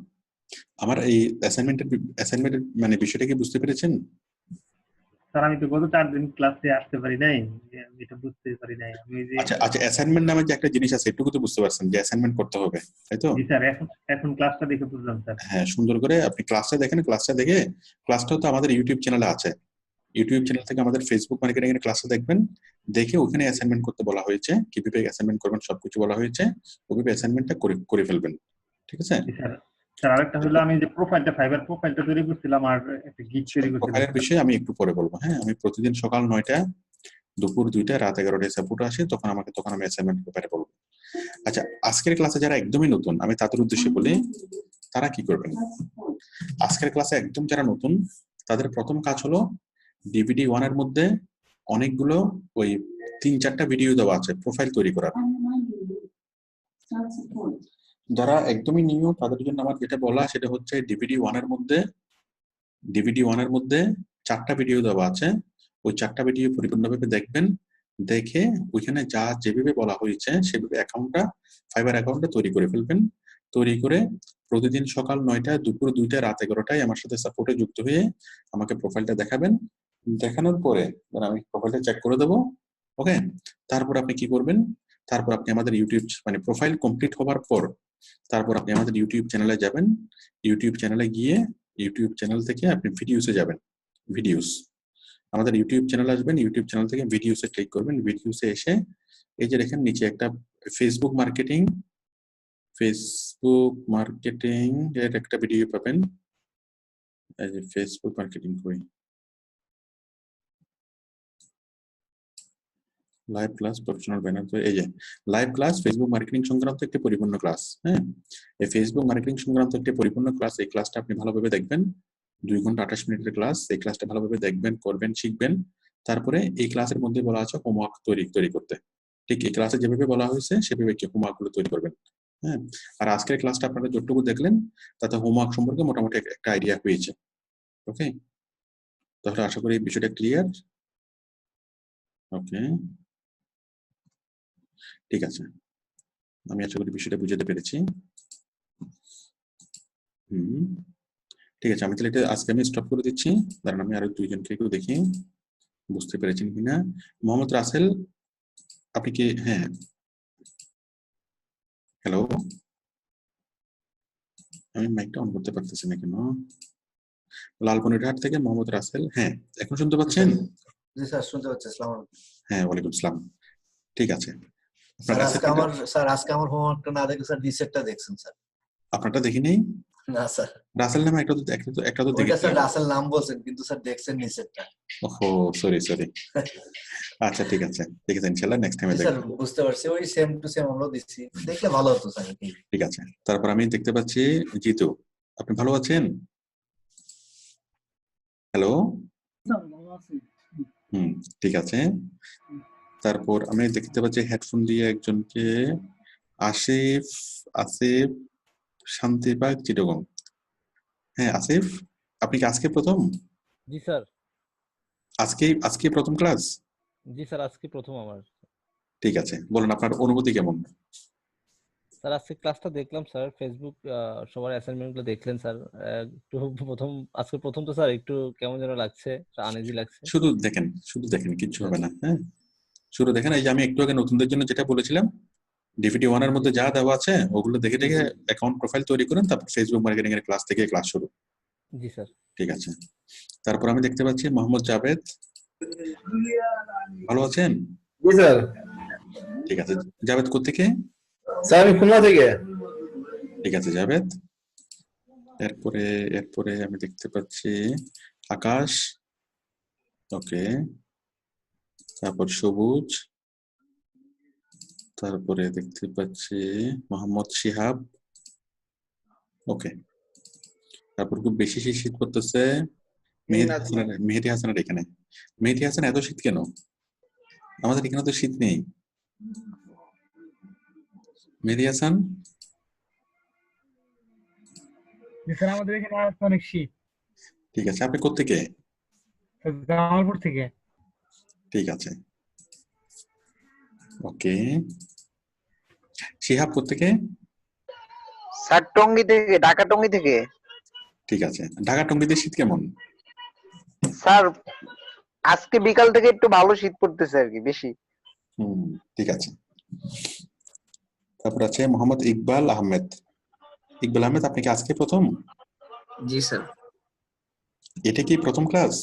আমার এই অ্যাসাইনমেন্টের মানে বিষয়টা কি বুঝতে পেরেছেন? স্যার আমি তো গত 4 দিন ক্লাসে আসতে পারি নাই, আমি এটা বুঝতে পারি নাই। আমি যে আচ্ছা আচ্ছা, অ্যাসাইনমেন্ট নামে যে একটা জিনিস আছে এটুকু তো বুঝতে পারছেন যে অ্যাসাইনমেন্ট করতে হবে, তাই তো? জি স্যার, এখন ক্লাসটা দেখে বুঝলাম স্যার। হ্যাঁ, সুন্দর করে আপনি ক্লাসটা দেখেন, ক্লাসটা দেখে, ক্লাসটাও তো আমাদের ইউটিউব চ্যানেলে আছে, ইউটিউব চ্যানেল থেকে আমাদের ফেসবুক মার্কেটিং এর ক্লাসটা দেখবেন, দেখে ওখানে অ্যাসাইনমেন্ট করতে বলা হয়েছে, কিভাবে অ্যাসাইনমেন্ট করবেন সবকিছু বলা হয়েছে, ওইভাবে অ্যাসাইনমেন্টটা করে ফেলবেন, ঠিক আছে? জি স্যার। স্যার আরেকটা হলো, আমি যে ফাইবার প্রোফাইলটা তৈরি করছিলাম আর একটা গিগ তৈরি করছিলাম। প্রোফাইলের বিষয়ে আমি একটু পরে বলবো। হ্যাঁ, আমি প্রতিদিন সকাল 9টা, দুপুর 2টা, রাত 11টায় সাপোর্ট আসে, তখন আমি অ্যাসাইনমেন্টের ব্যাপারে বলবো। আচ্ছা, আজকের ক্লাসে যারা একদমই নতুন, আমি তাদের উদ্দেশ্যে বলি তারা কি করবেন। আজকের ক্লাসে একদম যারা নতুন, তাদের প্রথম কাজ হলো ডিভিডি 1 এর মধ্যে অনেকগুলো ওই 3-4টা ভিডিও দেওয়া আছে প্রোফাইল তৈরি করার। যারা একদমই নিউ, তাদের জন্য আমার যেটা বলা সেটা হচ্ছে ডিভিডি 1 এর মধ্যে 4টা ভিডিও দেওয়া আছে, ওই 4টা ভিডিও পরিপূর্ণভাবে দেখবেন, দেখে ওইখানে যা যেভাবে বলা হয়েছে সেভাবে ফাইবার অ্যাকাউন্টটা তৈরি করে ফেলবেন। তৈরি করে প্রতিদিন সকাল 9টা, দুপুর 2টা, রাত 11টায় আমার সাথে সাপোর্টে যুক্ত হয়ে আমাকে প্রোফাইলটা দেখাবেন। দেখানোর পরে আমি প্রোফাইলটা চেক করে দেবো, ওকে? তারপর আপনি কি করবেন, তারপর আপনি আমাদের ইউটিউব মানে প্রোফাইল কমপ্লিট হওয়ার পর তারপর আপনি আমাদের ইউটিউব চ্যানেলে যাবেন। ইউটিউব চ্যানেলে গিয়ে ইউটিউব চ্যানেল থেকে আপনি ভিডিওসে যাবেন। ভিডিওস, আমাদের ইউটিউব চ্যানেল আসবেন, ইউটিউব চ্যানেল থেকে ভিডিওসে ক্লিক করবেন। ভিডিওসে এসে এই যে দেখেন নিচে একটা ফেসবুক মার্কেটিং এর একটা ভিডিও পাবেন। এই যে ফেসবুক মার্কেটিং কই, লাইভ ক্লাস প্রফেশনাল ব্যানার, তো এই যে লাইভ ক্লাস ফেসবুক মার্কেটিং সংক্রান্ত একটি পরিপূর্ণ ক্লাস। হ্যাঁ, এই ফেসবুক মার্কেটিং সংক্রান্ত একটি পরিপূর্ণ ক্লাস, এই ক্লাসটা আপনি ভালোভাবে দেখবেন। 2 ঘন্টা 28 মিনিটের ক্লাস, এই ক্লাসটা ভালোভাবে দেখবেন, করবেন, শিখবেন। তারপরে এই ক্লাসের মধ্যে বলা আছে হোমওয়ার্ক তৈরি করতে, ঠিক এই ক্লাসে যেভাবে বলা হয়েছে সেভাবে কি হোমওয়ার্ক গুলো তৈরি করবেন। হ্যাঁ, আর আজকের ক্লাসটা আপনারা যতটুকু দেখলেন তাতে হোমওয়ার্ক সম্পর্কে মোটামুটি একটা আইডিয়া হয়েছে, ওকে? তাহলে আশা করি এই বিষয়টা ক্লিয়ার। ওকে, ঠিক আছে, আমি আশা করি বিষয়টা বুঝাতে পেরেছি। ঠিক আছে, আমি তাহলে এটা আজকে আমি স্টপ করে দিচ্ছি। কারণ আমি আরো 2 জনকে একটু দেখি বুঝতে পেরেছেন কিনা। মোহাম্মদ রাসেল, আপনি কি? হ্যাঁ, হ্যালো, আমি মাইকটা অন করতে পারতেছি না কেন? লালমনিরহাট থেকে মোহাম্মদ রাসেল, হ্যাঁ, এখন শুনতে পাচ্ছেন? জি স্যার, শুনতে পাচ্ছি। আসসালামু আলাইকুম। হ্যাঁ, ওয়ালাইকুম আসসালাম। ঠিক আছে, স্যার আজকে আমার হোমওয়ার্কটা না দেখে স্যার রিসেটটা দেখছেন স্যার? আপনারটা দেখি নেই। না স্যার, রাসেল নামে একটা তো ওইটা দেখেছি স্যার রাসেল নাম বলছেন, কিন্তু স্যার দেখছেন রিসেটটা। ওহো, সরি। আচ্ছা, ঠিক আছে ইনশাআল্লাহ নেক্সট টাইমে স্যার দেখব। বুঝতে পারছি, ওই সেম টু সেম আমরা দিচ্ছি, দেখলে ভালো হতো স্যার। ঠিক আছে, তারপর আমি দেখতে পাচ্ছি জিতু, আপনি ভালো আছেন? হ্যালো, ঠিক আছে। তারপর আমি দেখতে পাচ্ছি হেডফোন দিয়ে একজনকে, আসিফ শান্তিবাগ চিটাগং। হ্যাঁ আসিফ, আপনি কি আজকে প্রথম? জি স্যার। আজকে প্রথম ক্লাস? জি স্যার, আজকে প্রথম আমার। ঠিক আছে, বলুন আপনার অনুভূতি কেমন? স্যার আজকে ক্লাসটা দেখলাম স্যার, ফেসবুক সবার অ্যাসাইনমেন্ট গুলো দেখলেন স্যার, একটু আজকে প্রথম তো স্যার, একটু কেমন যেন লাগছে, আনইজি লাগছে। শুধু দেখেন কিচ্ছু হবে না। হ্যাঁ, শুরু দেখেন, এই যে আমি একটু আগে নতুনদের জন্য যেটা বলেছিলাম, ডিভিডি 1 এর মধ্যে যা দেওয়া আছে ওগুলো দেখে অ্যাকাউন্ট প্রোফাইল তৈরি করেন, তারপর ফেসবুক মার্কেটিং এর ক্লাস থেকে ক্লাস শুরু। জি স্যার। ঠিক আছে, তারপর আমি দেখতে পাচ্ছি মোহাম্মদ জাভেদ, ভালো আছেন? জি স্যার। ঠিক আছে, জাভেদ কোত্থেকে? স্যার আমি খুলনা থেকে। ঠিক আছে জাভেদ, এরপরে আমি দেখতে পাচ্ছি আকাশ, ওকে, তারপর সবুজ, তারপরে দেখতে পাচ্ছি মোহাম্মদ শিহাব, ওকে, তারপর খুব বেশি শীত করতেছে মেহেদি হাসানের এখানে। মেহেদি হাসান, এত শীত কেন? আমাদের এখানে তো শীত নেই। মেহেদি হাসান, আমাদের এখানে অনেক শীত। ঠিক আছে, আপনি কোত্থেকে? জামালপুর থেকে। ঠিক আছে, ওকে, শিহাব কোত্থেকে? স্যার টঙ্গী থেকে, ঢাকা টঙ্গী থেকে। ঠিক আছে, ঢাকা টঙ্গীতে শীত কেমন? স্যার আজকে বিকাল থেকে একটু ভালো শীত পড়তেছে আর কি, বেশি। ঠিক আছে। তারপর আছে মোহাম্মদ ইকবাল আহমেদ। ইকবাল আহমেদ, আপনি কি আজকে প্রথম? জি স্যার। এটা কি প্রথম ক্লাস?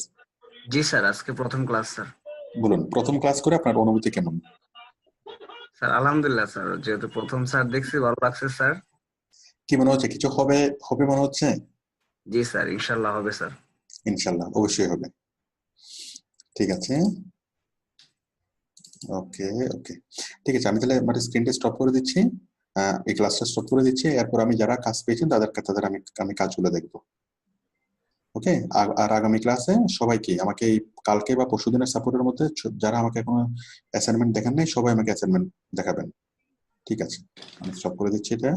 জি স্যার, আজকে প্রথম ক্লাস স্যার। বলুন, প্রথম ক্লাস করে আপনার অনুভূতি কেমন? স্যার আলহামদুলিল্লাহ স্যার, যেহেতু প্রথম স্যার দেখছি ভালো লাগছে স্যার। কি মনে হচ্ছে, কিছু হবে হবে মনে হচ্ছে? জি স্যার, ইনশাল্লাহ হবে স্যার। ইনশাল্লাহ, অবশ্যই হবে। ঠিক আছে, ওকে ওকে, ঠিক আছে। আমি তাহলে আমার স্ক্রিনটা স্টপ করে দিচ্ছি, এই ক্লাসটা স্টপ করে দিচ্ছি। এরপর আমি যারা কাজ পেয়েছেন তাদের আমি কাজগুলো দেখবো। ওকে, আর আগামী ক্লাসে সবাইকে আমাকে এই কালকে বা পরশুদিনের সাপোর্টের মধ্যে যারা আমাকে এখনো অ্যাসাইনমেন্ট দেখান নাই, সবাই আমাকে অ্যাসাইনমেন্ট দেখাবেন। ঠিক আছে, আমি স্টপ করে দিচ্ছি এটা।